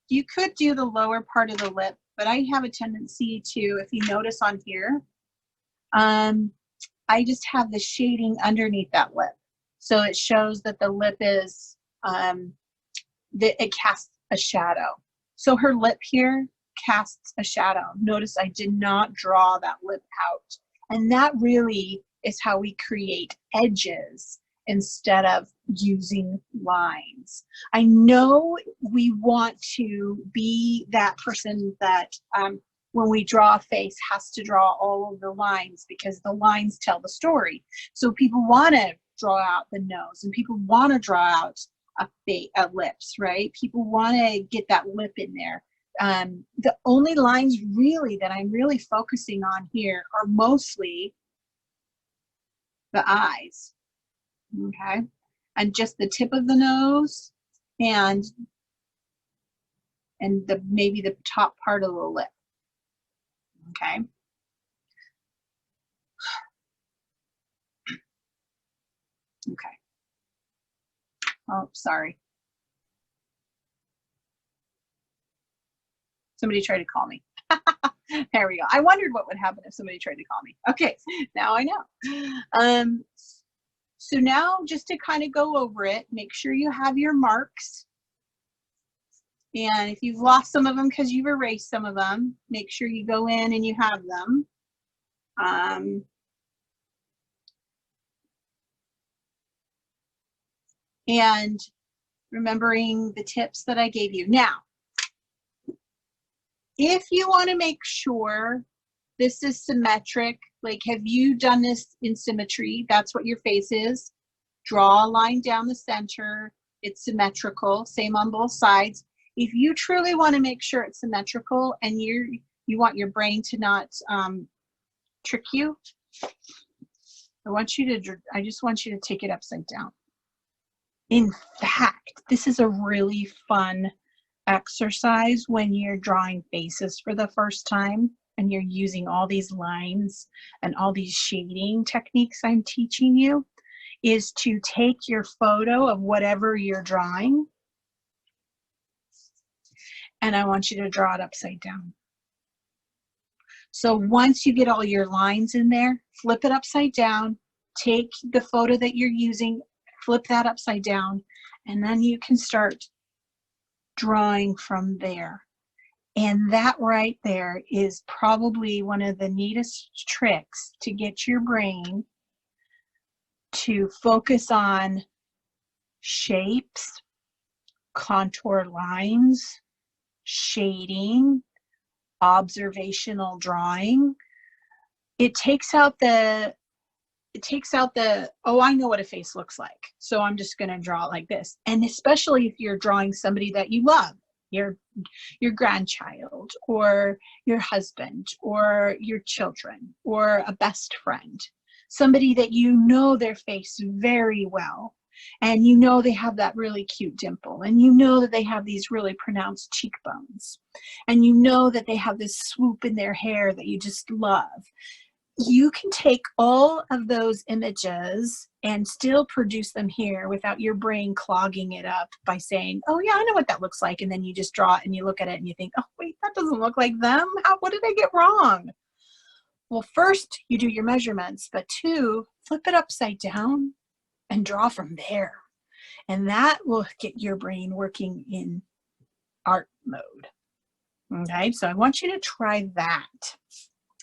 you could do the lower part of the lip, but I have a tendency to, if you notice on here, I just have the shading underneath that lip. So it shows that the lip is, it casts a shadow. So her lip here casts a shadow. Notice I did not draw that lip out. And that really is how we create edges instead of using lines. I know we want to be that person that when we draw a face has to draw all of the lines, because the lines tell the story. So people want to draw out the nose, and people want to draw out a lips, right? People want to get that lip in there. The only lines really that I'm really focusing on here are mostly the eyes, okay? And just the tip of the nose, and maybe the top part of the lip, okay? Okay. Oh, sorry. Somebody tried to call me. There we go. I wondered what would happen if somebody tried to call me. Okay, now I know. So now just to kind of go over it, make sure you have your marks. And if you've lost some of them because you've erased some of them, make sure you go in and you have them. And remembering the tips that I gave you. Now, if you want to make sure this is symmetric, like have you done this in symmetry? That's what your face is. Draw a line down the center. It's symmetrical, same on both sides. If you truly want to make sure it's symmetrical and you want your brain to not trick you, I just want you to take it upside down. In fact, this is a really fun exercise when you're drawing faces for the first time and you're using all these lines and all these shading techniques I'm teaching you, is to take your photo of whatever you're drawing and I want you to draw it upside down. So once you get all your lines in there, flip it upside down, take the photo that you're using, flip that upside down, and then you can start drawing from there. And that right there is probably one of the neatest tricks to get your brain to focus on shapes, contour lines, shading, observational drawing. It takes out the, oh, I know what a face looks like, so I'm just going to draw it like this. And especially if you're drawing somebody that you love, your grandchild or your husband or your children or a best friend, somebody that you know their face very well, and you know they have that really cute dimple, and you know that they have these really pronounced cheekbones, and you know that they have this swoop in their hair that you just love. You can take all of those images and still produce them here without your brain clogging it up by saying, oh yeah, I know what that looks like. And then you just draw it and you look at it and you think, oh wait, that doesn't look like them. What did I get wrong? Well, first you do your measurements, but two, flip it upside down and draw from there. And that will get your brain working in art mode. Okay, so I want you to try that.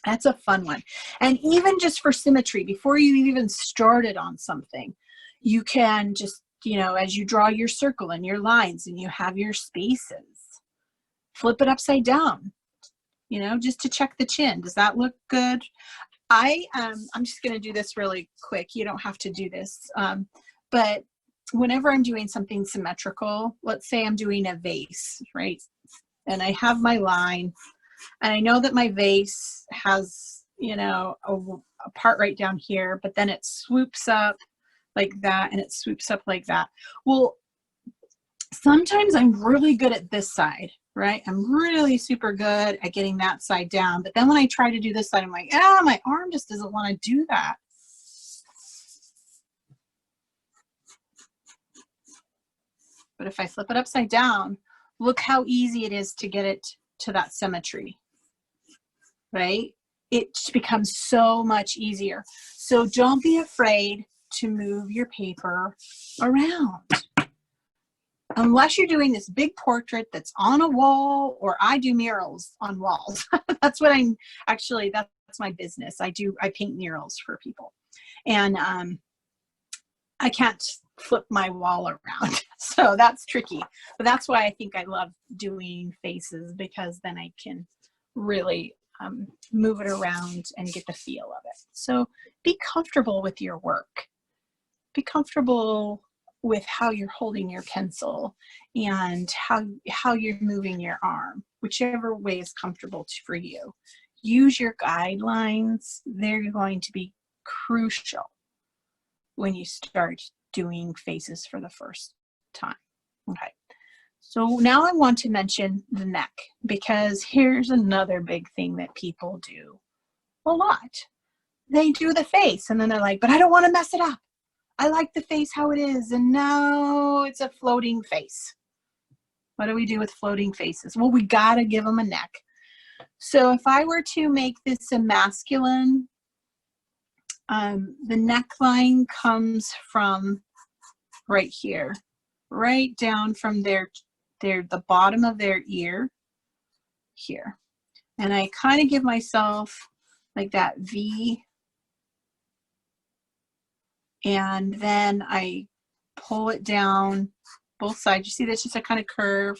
That's a fun one. And even just for symmetry, before you even started on something, you can just, as you draw your circle and your lines and you have your spaces, flip it upside down, just to check the chin. Does that look good? I'm just going to do this really quick. You don't have to do this. But whenever I'm doing something symmetrical, let's say I'm doing a vase, right? And I have my line. And I know that my vase has, a part right down here, but then it swoops up like that, and it swoops up like that. Well, sometimes I'm really good at this side, right? I'm really super good at getting that side down. But then when I try to do this side, I'm like, my arm just doesn't want to do that. But if I flip it upside down, look how easy it is to get it to that symmetry, right? It becomes so much easier. So don't be afraid to move your paper around. Unless you're doing this big portrait that's on a wall, or I do murals on walls. That's my business. I paint murals for people. And I can't flip my wall around. So that's tricky. But that's why I think I love doing faces, because then I can really move it around and get the feel of it. So be comfortable with your work. Be comfortable with how you're holding your pencil and how you're moving your arm, whichever way is comfortable for you. Use your guidelines. They're going to be crucial when you start doing faces for the first time. Okay. So now I want to mention the neck, because here's another big thing that people do a lot. They do the face and then they're like, but I don't want to mess it up. I like the face how it is, and now it's a floating face. What do we do with floating faces? Well, we got to give them a neck. So if I were to make this a masculine, the neckline comes from right here, right down from the bottom of their ear here. And I kind of give myself like that V, and then I pull it down both sides. You see that's just a kind of curve,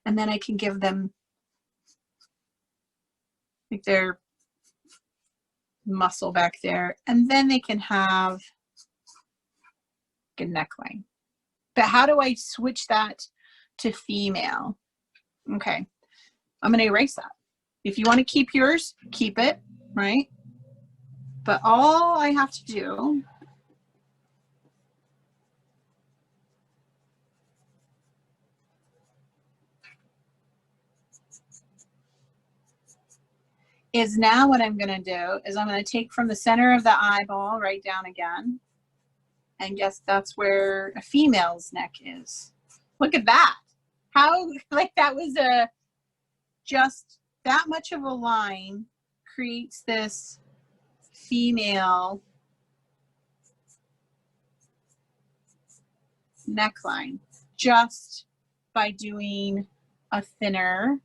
and then I can give them like their muscle back there, and then they can have a neckline. But how do I switch that to female? Okay, I'm going to erase that. If you want to keep yours, keep it, right? But all I have to do is now what I'm going to do is I'm going to take from the center of the eyeball right down again. And guess that's where a female's neck is. Look at that. How, like that was just that much of a line creates this female neckline just by doing a thinner,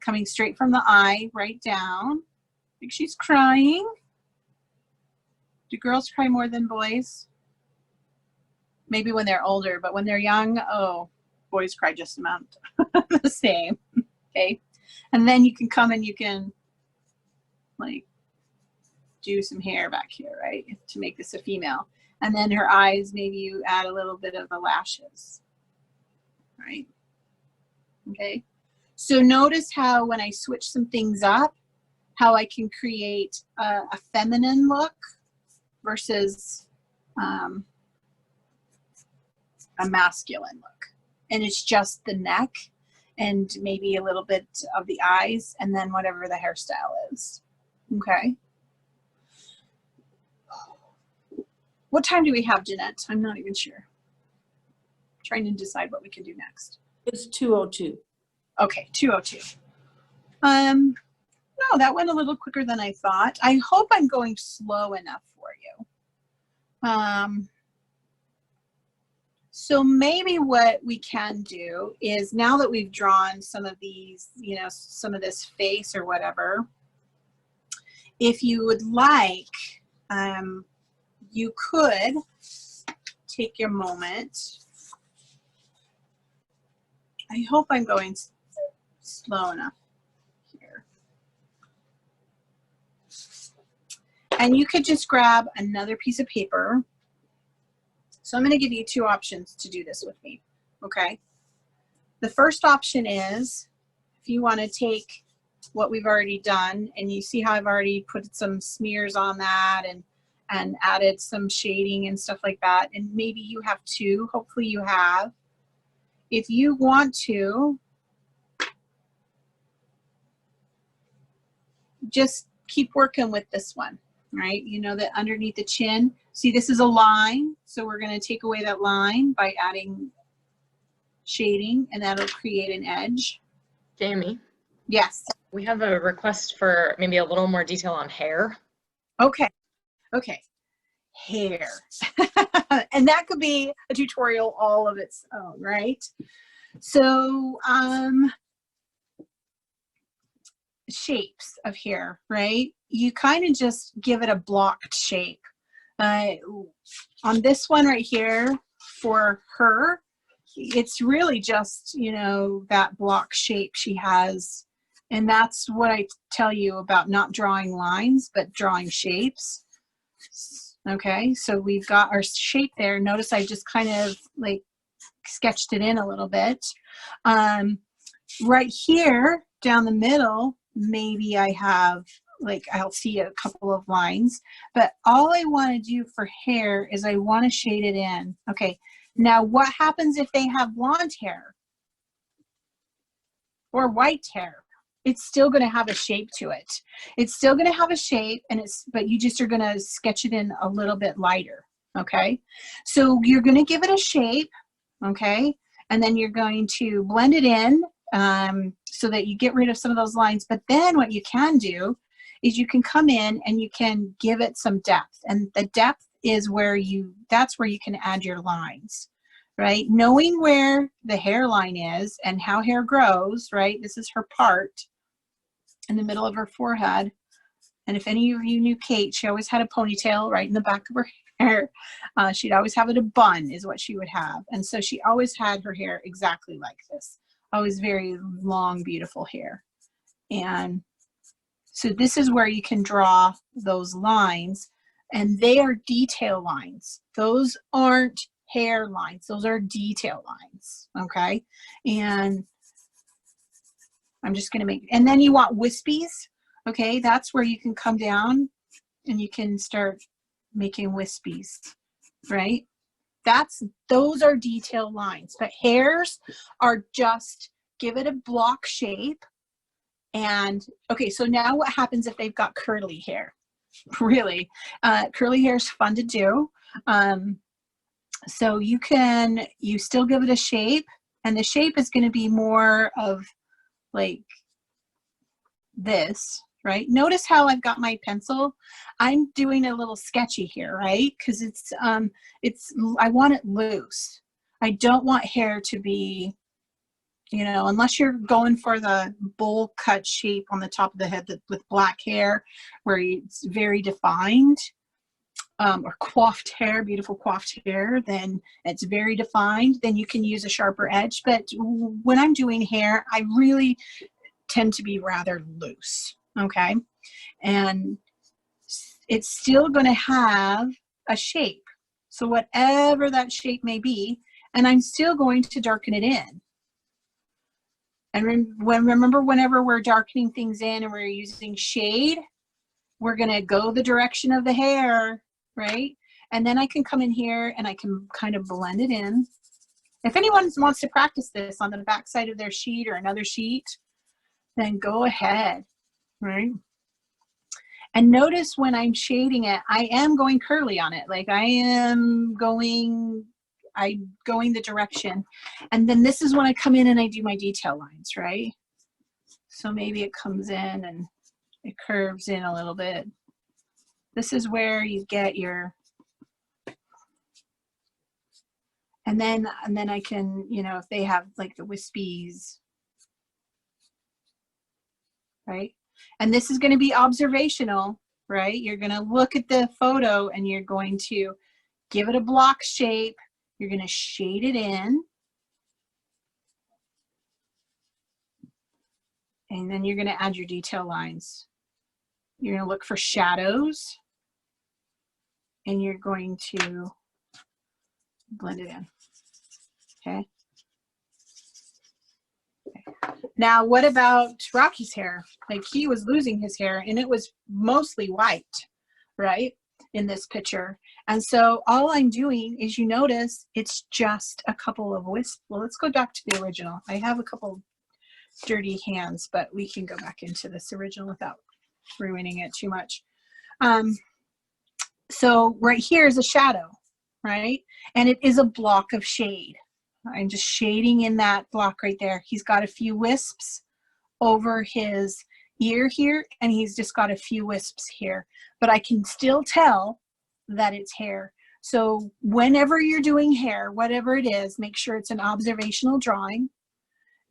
coming straight from the eye right down. I think she's crying. Do girls cry more than boys? Maybe when they're older, but when they're young, oh, boys cry just about the same. Okay, and then you can come and you can like do some hair back here, right, to make this a female. And then her eyes, maybe you add a little bit of the lashes, right? Okay, so notice how when I switch some things up, how I can create a feminine look versus a masculine look. And it's just the neck and maybe a little bit of the eyes and then whatever the hairstyle is. Okay. What time do we have, Jeanette? I'm not even sure. I'm trying to decide what we can do next. It's 2:02. Okay, 2:02. No, that went a little quicker than I thought. I hope I'm going slow enough for you. So maybe what we can do is, now that we've drawn some of these, you know, some of this face or whatever, if you would like, you could take your moment. I hope I'm going slow enough here. And you could just grab another piece of paper. So I'm going to give you two options to do this with me, okay? The first option is, if you want to take what we've already done, and you see how I've already put some smears on that and added some shading and stuff like that, and maybe you have two, hopefully you have. If you want to, just keep working with this one, right? You know that underneath the chin, see this is a line, so we're going to take away that line by adding shading, and that'll create an edge. Jamie? Yes. We have a request for maybe a little more detail on hair. Okay. Okay. Hair. And that could be a tutorial all of its own, right? So, shapes of hair, right? You kind of just give it a blocked shape. On this one right here for her, it's really just, you know, that block shape she has. And that's what I tell you about not drawing lines, but drawing shapes. Okay, so we've got our shape there. Notice I just kind of like sketched it in a little bit. Right here down the middle, maybe I have like, I'll see a couple of lines, but all I want to do for hair is I want to shade it in. Okay, now what happens if they have blonde hair or white hair? It's still going to have a shape to it. It's still going to have a shape, and but you just are going to sketch it in a little bit lighter. Okay, so you're going to give it a shape. Okay, and then you're going to blend it in so that you get rid of some of those lines. But then what you can do is you can come in and you can give it some depth. And the depth is where that's where you can add your lines, right? Knowing where the hairline is and how hair grows, right? This is her part in the middle of her forehead. And if any of you knew Kate, she always had a ponytail right in the back of her hair. She'd always have it a bun is what she would have. And so she always had her hair exactly like this. Always very long, beautiful hair. And so this is where you can draw those lines, and they are detail lines. Those aren't hair lines. Those are detail lines, okay? And I'm just gonna make, and then you want wispies, okay? That's where you can come down and you can start making wispies, right? Those are detail lines, but hairs are just, give it a block shape. And okay, so now what happens if they've got curly hair? Really, curly hair is fun to do. So you still give it a shape, and the shape is going to be more of like this, right? Notice how I've got my pencil. I'm doing a little sketchy here, right? Because I want it loose. I don't want hair to be, you know, unless you're going for the bowl cut shape on the top of the head with black hair, where it's very defined, or coiffed hair, beautiful coiffed hair, then it's very defined, then you can use a sharper edge. But when I'm doing hair, I really tend to be rather loose, okay? And it's still going to have a shape. So whatever that shape may be, and I'm still going to darken it in. And remember, whenever we're darkening things in and we're using shade, we're going to go the direction of the hair, right? And then I can come in here and I can kind of blend it in. If anyone wants to practice this on the back side of their sheet or another sheet, then go ahead, right? And notice when I'm shading it, I am going curly on it. Like I'm going the direction. And then this is when I come in and I do my detail lines, right? So maybe it comes in and it curves in a little bit. This is where you get your, and then I can, you know, if they have like the wispies, right? And this is going to be observational, right? You're going to look at the photo and you're going to give it a block shape. You're going to shade it in. And then you're going to add your detail lines. You're going to look for shadows. And you're going to blend it in. Okay. Now, what about Rocky's hair? Like he was losing his hair and it was mostly white, right? In this picture. And so all I'm doing is, you notice it's just a couple of wisps. Well, let's go back to the original. I have a couple dirty hands, but we can go back into this original without ruining it too much. So right here is a shadow, right? And it is a block of shade. I'm just shading in that block right there. He's got a few wisps over his ear here, and he's just got a few wisps here. But I can still tell that it's hair. So whenever you're doing hair, whatever it is, make sure it's an observational drawing.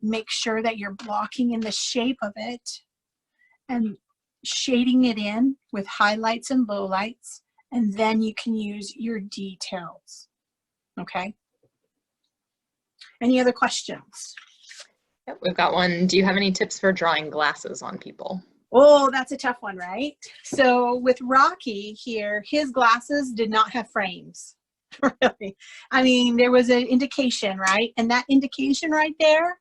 Make sure that you're blocking in the shape of it and shading it in with highlights and lowlights. And then you can use your details, okay? Any other questions? Yep, we've got one. Do you have any tips for drawing glasses on people? Oh, that's a tough one, right? So with Rocky here, his glasses did not have frames, really. I mean, there was an indication, right? And that indication right there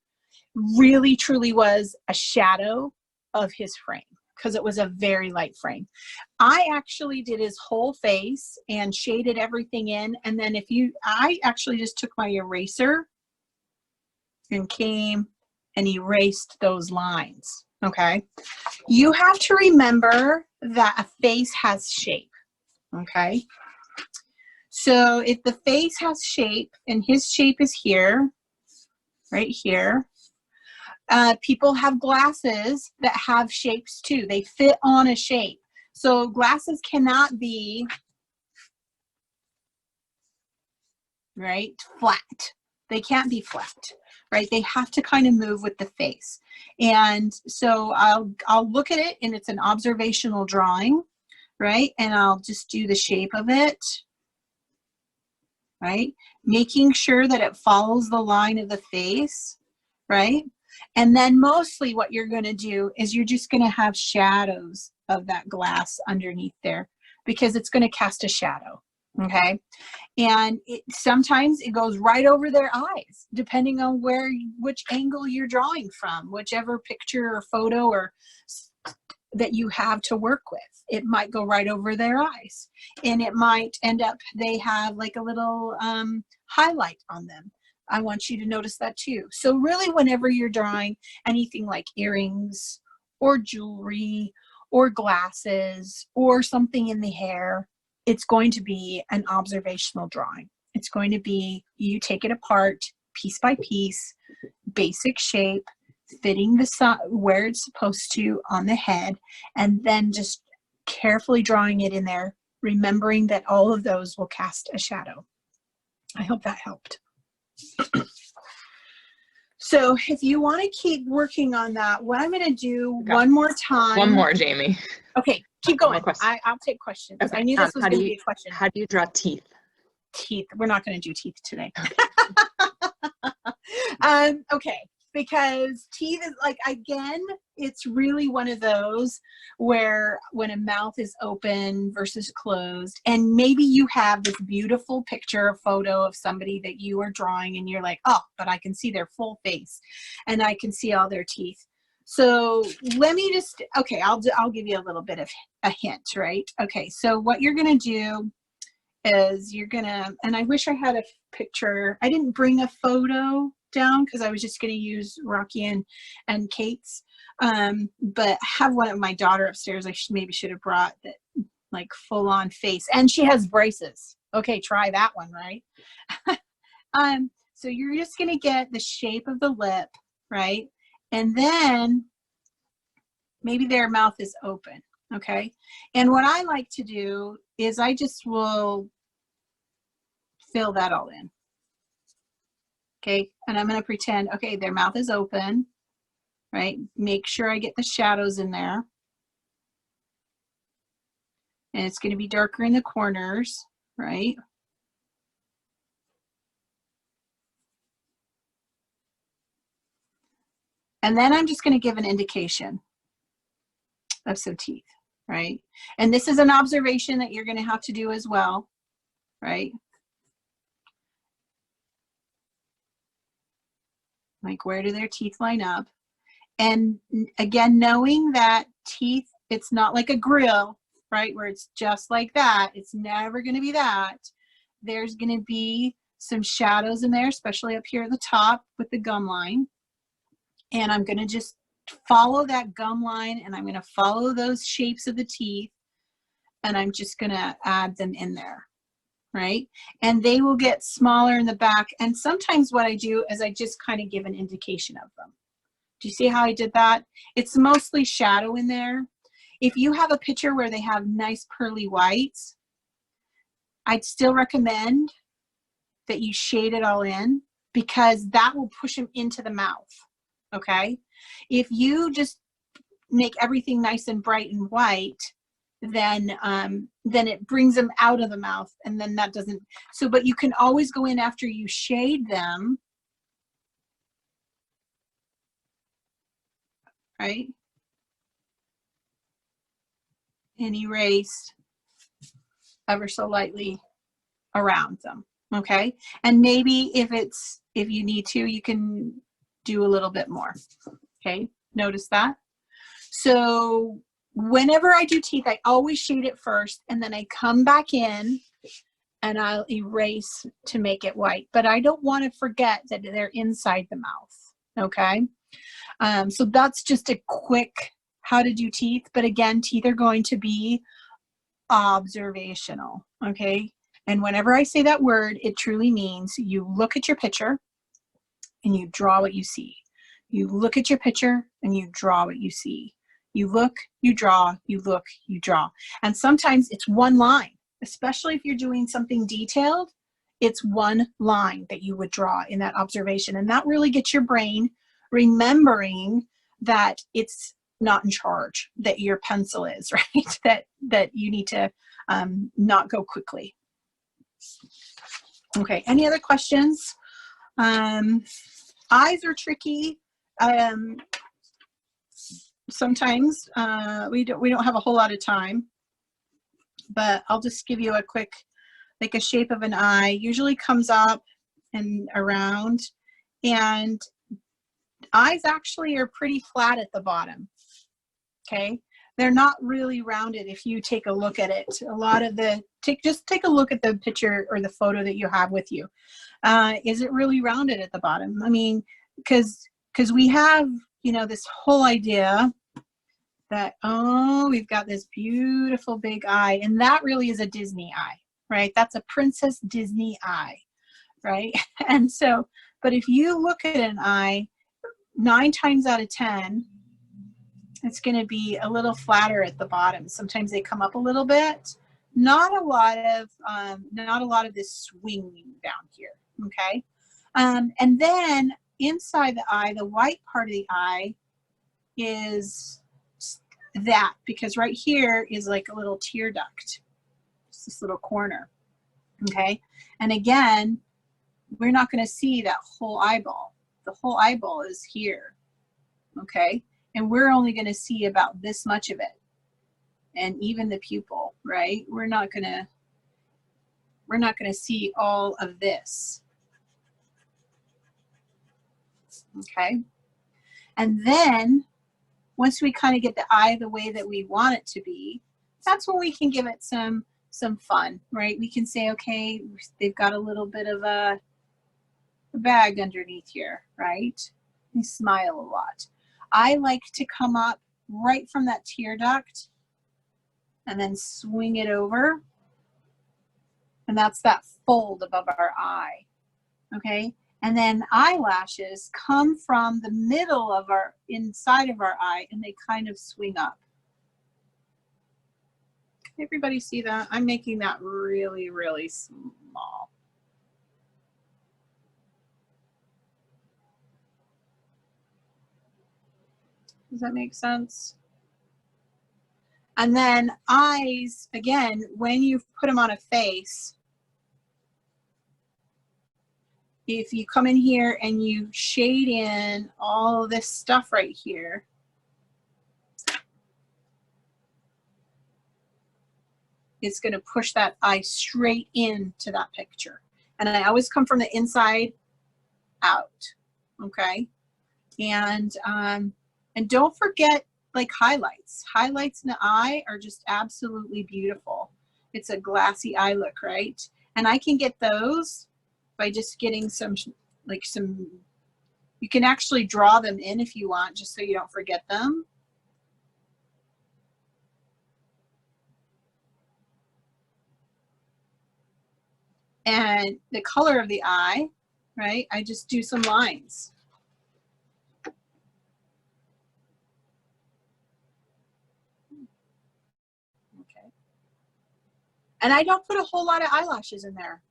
really truly was a shadow of his frame, because it was a very light frame. I actually did his whole face and shaded everything in. And then I actually just took my eraser and came and erased those lines, okay? You have to remember that a face has shape, okay? So if the face has shape and his shape is here, right here, People have glasses that have shapes too. They fit on a shape. So glasses cannot be, right, flat. They can't be flat, right? They have to kind of move with the face. And so I'll look at it, and it's an observational drawing, right? And I'll just do the shape of it, right? Making sure that it follows the line of the face, right? And then mostly what you're going to do is you're just going to have shadows of that glass underneath there, because it's going to cast a shadow, okay? And sometimes it goes right over their eyes, depending on which angle you're drawing from, whichever picture or photo or that you have to work with. It might go right over their eyes, and it might end up they have like a little highlight on them. I want you to notice that too. So really, whenever you're drawing anything like earrings or jewelry or glasses or something in the hair, it's going to be an observational drawing. It's going to be, you take it apart piece by piece, basic shape, fitting the where it's supposed to on the head, and then just carefully drawing it in there, remembering that all of those will cast a shadow. I hope that helped. So if you want to keep working on that, what I'm going to do one more time. One more, Jamie. Okay, keep going. I'll take questions. Okay. I knew this was going to be a question. How do you draw teeth? Teeth. We're not going to do teeth today. Okay, because teeth is like, again, it's really one of those where when a mouth is open versus closed, and maybe you have this beautiful picture or photo of somebody that you are drawing, and you're like, oh, but I can see their full face and I can see all their teeth. So let me just, okay, I'll give you a little bit of a hint, right? Okay, so what you're going to do is you're going to, and I wish I had a picture. I didn't bring a photo down because I was just going to use Rocky and Kate's, but I have one of my daughter upstairs. I maybe should have brought that, like, full on face, and she has braces. Okay, try that one, right? So you're just going to get the shape of the lip, right? And then maybe their mouth is open, okay? And what I like to do is I just will fill that all in. Okay, and I'm going to pretend, okay, their mouth is open, right? Make sure I get the shadows in there. And it's going to be darker in the corners, right? And then I'm just going to give an indication of some teeth, right? And this is an observation that you're going to have to do as well, right? Like, where do their teeth line up? And again, knowing that teeth, it's not like a grill, right? Where it's just like that. It's never going to be that. There's going to be some shadows in there, especially up here at the top with the gum line. And I'm going to just follow that gum line, and I'm going to follow those shapes of the teeth, and I'm just going to add them in there. Right? And they will get smaller in the back. And sometimes what I do is I just kind of give an indication of them. Do you see how I did that? It's mostly shadow in there. If you have a picture where they have nice pearly whites, I'd still recommend that you shade it all in, because that will push them into the mouth. Okay? If you just make everything nice and bright and white, then it brings them out of the mouth, and then that doesn't. So, but you can always go in after you shade them, right? And erase ever so lightly around them, okay? And maybe if you need to, you can do a little bit more, okay? Notice that? So whenever I do teeth, I always shade it first, and then I come back in and I'll erase to make it white. But I don't want to forget that they're inside the mouth, okay? So that's just a quick how to do teeth. But again, teeth are going to be observational, okay? And whenever I say that word, it truly means you look at your picture and you draw what you see. You look at your picture and you draw what you see. You look, you draw, you look, you draw. And sometimes it's one line, especially if you're doing something detailed, it's one line that you would draw in that observation. And that really gets your brain remembering that it's not in charge, that your pencil is, right? that you need to not go quickly. Okay, any other questions? Eyes are tricky. Sometimes we don't have a whole lot of time, but I'll just give you a quick, like a shape of an eye usually comes up and around, and eyes actually are pretty flat at the bottom. Okay, they're not really rounded. If you take a look at it, a lot of the just take a look at the picture or the photo that you have with you. Is it really rounded at the bottom? I mean, because we have, you know, this whole idea that, oh, we've got this beautiful big eye, and that really is a Disney eye, right? That's a Princess Disney eye, right? And so, but if you look at an eye, 9 times out of 10, it's going to be a little flatter at the bottom. Sometimes they come up a little bit. Not a lot of this swinging down here. Okay, and then inside the eye, the white part of the eye is that, because right here is like a little tear duct, just this little corner. Okay, and again, we're not going to see that whole eyeball. The whole eyeball is here. Okay, and we're only going to see about this much of it, and even the pupil, right? We're not going to see all of this. Okay, and then once we kind of get the eye the way that we want it to be, that's when we can give it some fun, right? We can say, okay, they've got a little bit of a bag underneath here, right? They smile a lot. I like to come up right from that tear duct and then swing it over, and that's that fold above our eye. Okay, and then eyelashes come from the middle of our, inside of our eye, and they kind of swing up. Can everybody see that? I'm making that really, really small. Does that make sense? And then eyes, again, when you put them on a face, if you come in here and you shade in all this stuff right here, it's going to push that eye straight into that picture. And I always come from the inside out, okay? And don't forget, like, highlights. Highlights in the eye are just absolutely beautiful. It's a glassy eye look, right? And I can get those by just getting some, you can actually draw them in if you want, just so you don't forget them. And the color of the eye, right? I just do some lines. Okay. And I don't put a whole lot of eyelashes in there.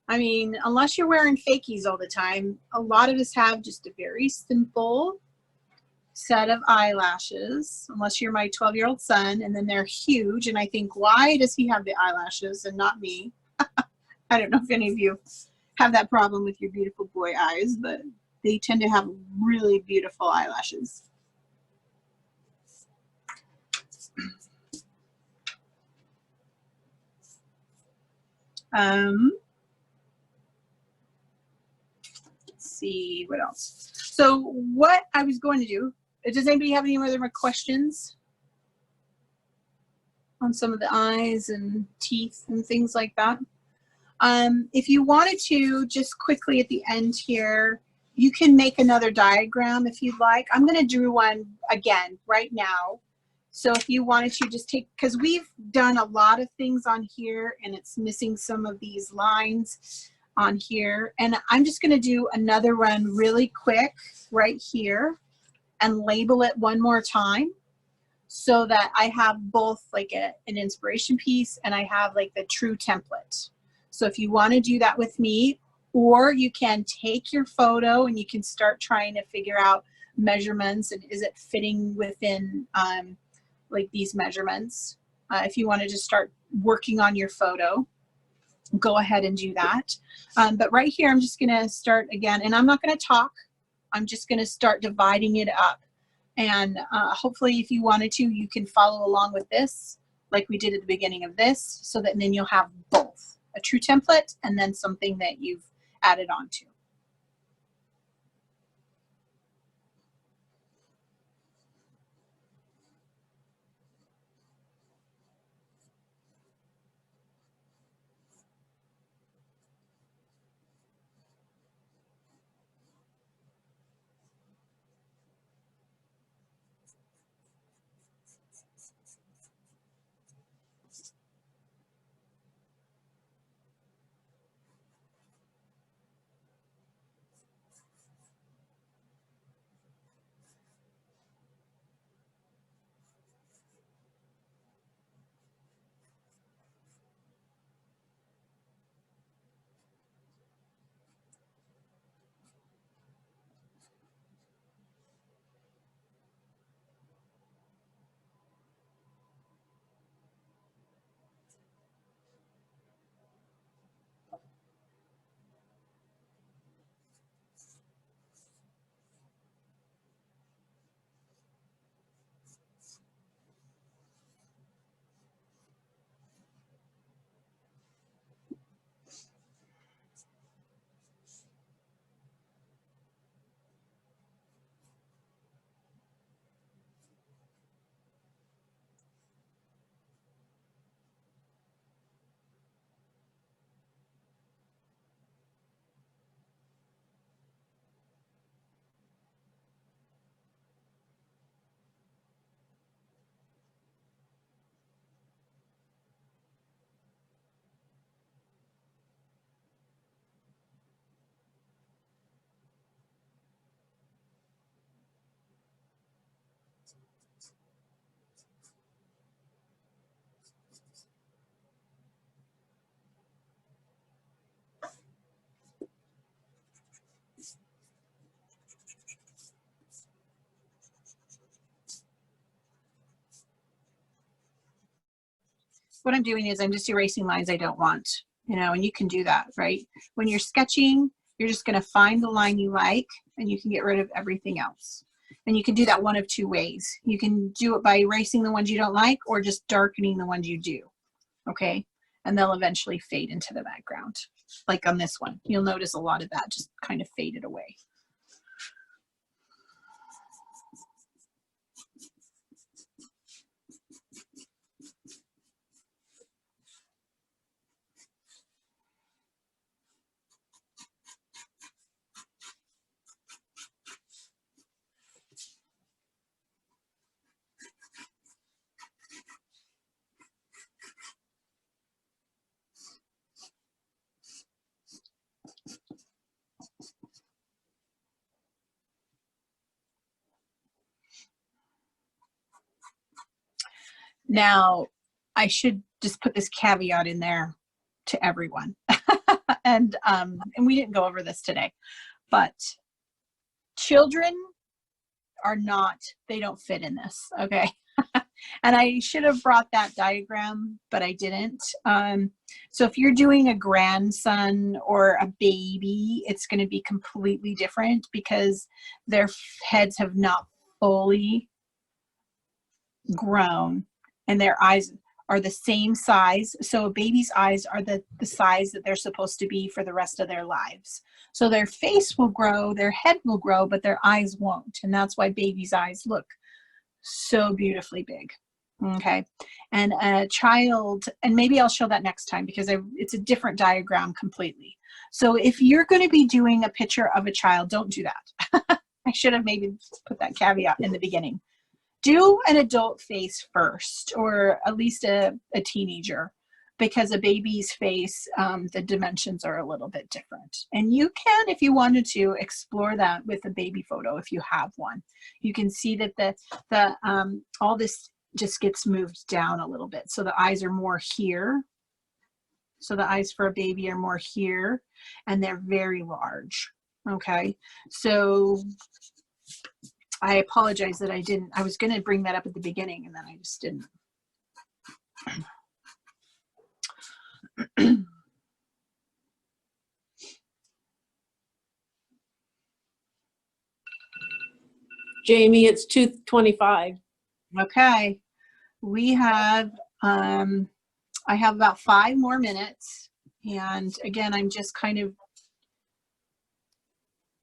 I mean, unless you're wearing fakies all the time, a lot of us have just a very simple set of eyelashes, unless you're my 12-year-old son, and then they're huge, and I think, why does he have the eyelashes and not me? I don't know if any of you have that problem with your beautiful boy eyes, but they tend to have really beautiful eyelashes. Let's see what else. So what I was going to do, does anybody have any other questions on some of the eyes and teeth and things like that? If you wanted to, just quickly at the end here, you can make another diagram if you'd like. I'm going to do one again right now. So if you wanted to just take, because we've done a lot of things on here and it's missing some of these lines. on here, and I'm just going to do another run really quick right here and label it one more time so that I have both like an inspiration piece and I have like the true template. So if you want to do that with me, or you can take your photo and you can start trying to figure out measurements and is it fitting within like these measurements. If you want to just start working on your photo, go ahead and do that. But right here, I'm just going to start again, and I'm not going to talk. I'm just going to start dividing it up. And hopefully, if you wanted to, you can follow along with this like we did at the beginning of this, so that then you'll have both a true template and then something that you've added on to. What I'm doing is I'm just erasing lines I don't want, you know, and you can do that, right? When you're sketching, you're just going to find the line you like and you can get rid of everything else. And you can do that one of two ways. You can do it by erasing the ones you don't like or just darkening the ones you do, okay? And they'll eventually fade into the background. Like on this one, you'll notice a lot of that just kind of faded away. Now, I should just put this caveat in there to everyone. and we didn't go over this today, but children are not, they don't fit in this, okay? And I should have brought that diagram, but I didn't. So if you're doing a grandson or a baby, it's going to be completely different because their heads have not fully grown and their eyes are the same size. So a baby's eyes are the size that they're supposed to be for the rest of their lives. So their face will grow, their head will grow, but their eyes won't. And that's why baby's eyes look so beautifully big. Okay. And a child, and maybe I'll show that next time because it's a different diagram completely. So if you're going to be doing a picture of a child, don't do that. I should have maybe put that caveat in the beginning. Do an adult face first, or at least a teenager. because a baby's face, the dimensions are a little bit different. And you can, if you wanted to, explore that with a baby photo if you have one. You can see that all this just gets moved down a little bit. So the eyes are more here. So the eyes for a baby are more here, and they're very large. Okay, so I apologize that I was going to bring that up at the beginning, and then I just didn't. Jamie, it's 2:25. Okay, we have, I have about 5 more minutes. And again, I'm just kind of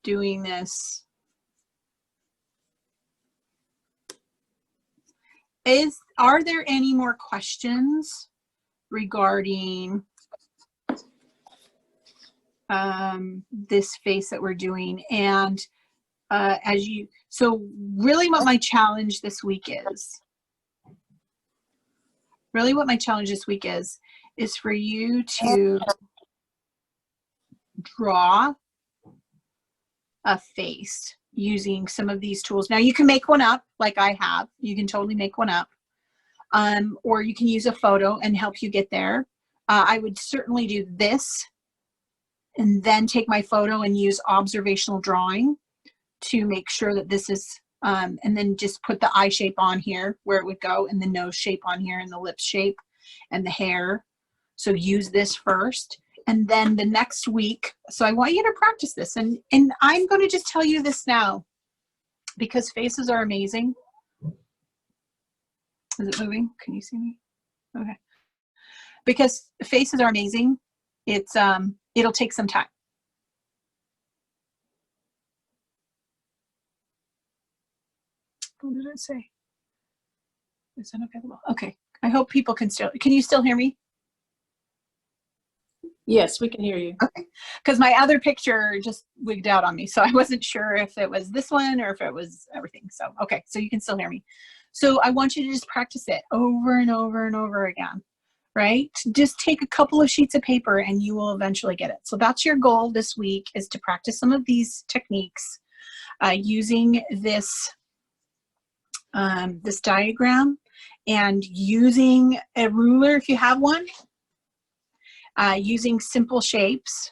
doing this. Are there any more questions regarding this face that we're doing? And so really what my challenge this week is, is for you to draw a face using some of these tools. Now you can make one up like I have. You can totally make one up. Or you can use a photo and help you get there. I would certainly do this and then take my photo and use observational drawing to make sure that this is, and then just put the eye shape on here where it would go, and the nose shape on here, and the lip shape and the hair. So use this first. And then the next week, so I want you to practice this. And I'm going to just tell you this now because faces are amazing. Is it moving? Can you see me? Okay. Because faces are amazing. It's, it'll take some time. What did it say? Is that okay? Okay. I hope people can you still hear me? Yes, we can hear you. Okay. Because my other picture just wigged out on me. So I wasn't sure if it was this one or if it was everything. So, okay. So you can still hear me. So I want you to just practice it over and over and over again, right? Just take a couple of sheets of paper and you will eventually get it. So that's your goal this week, is to practice some of these techniques using this this diagram, and using a ruler if you have one, using simple shapes,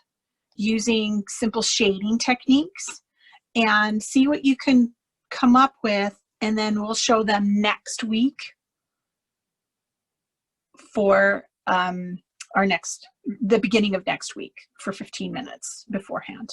using simple shading techniques, and see what you can come up with, and then we'll show them next week for the beginning of next week for 15 minutes beforehand.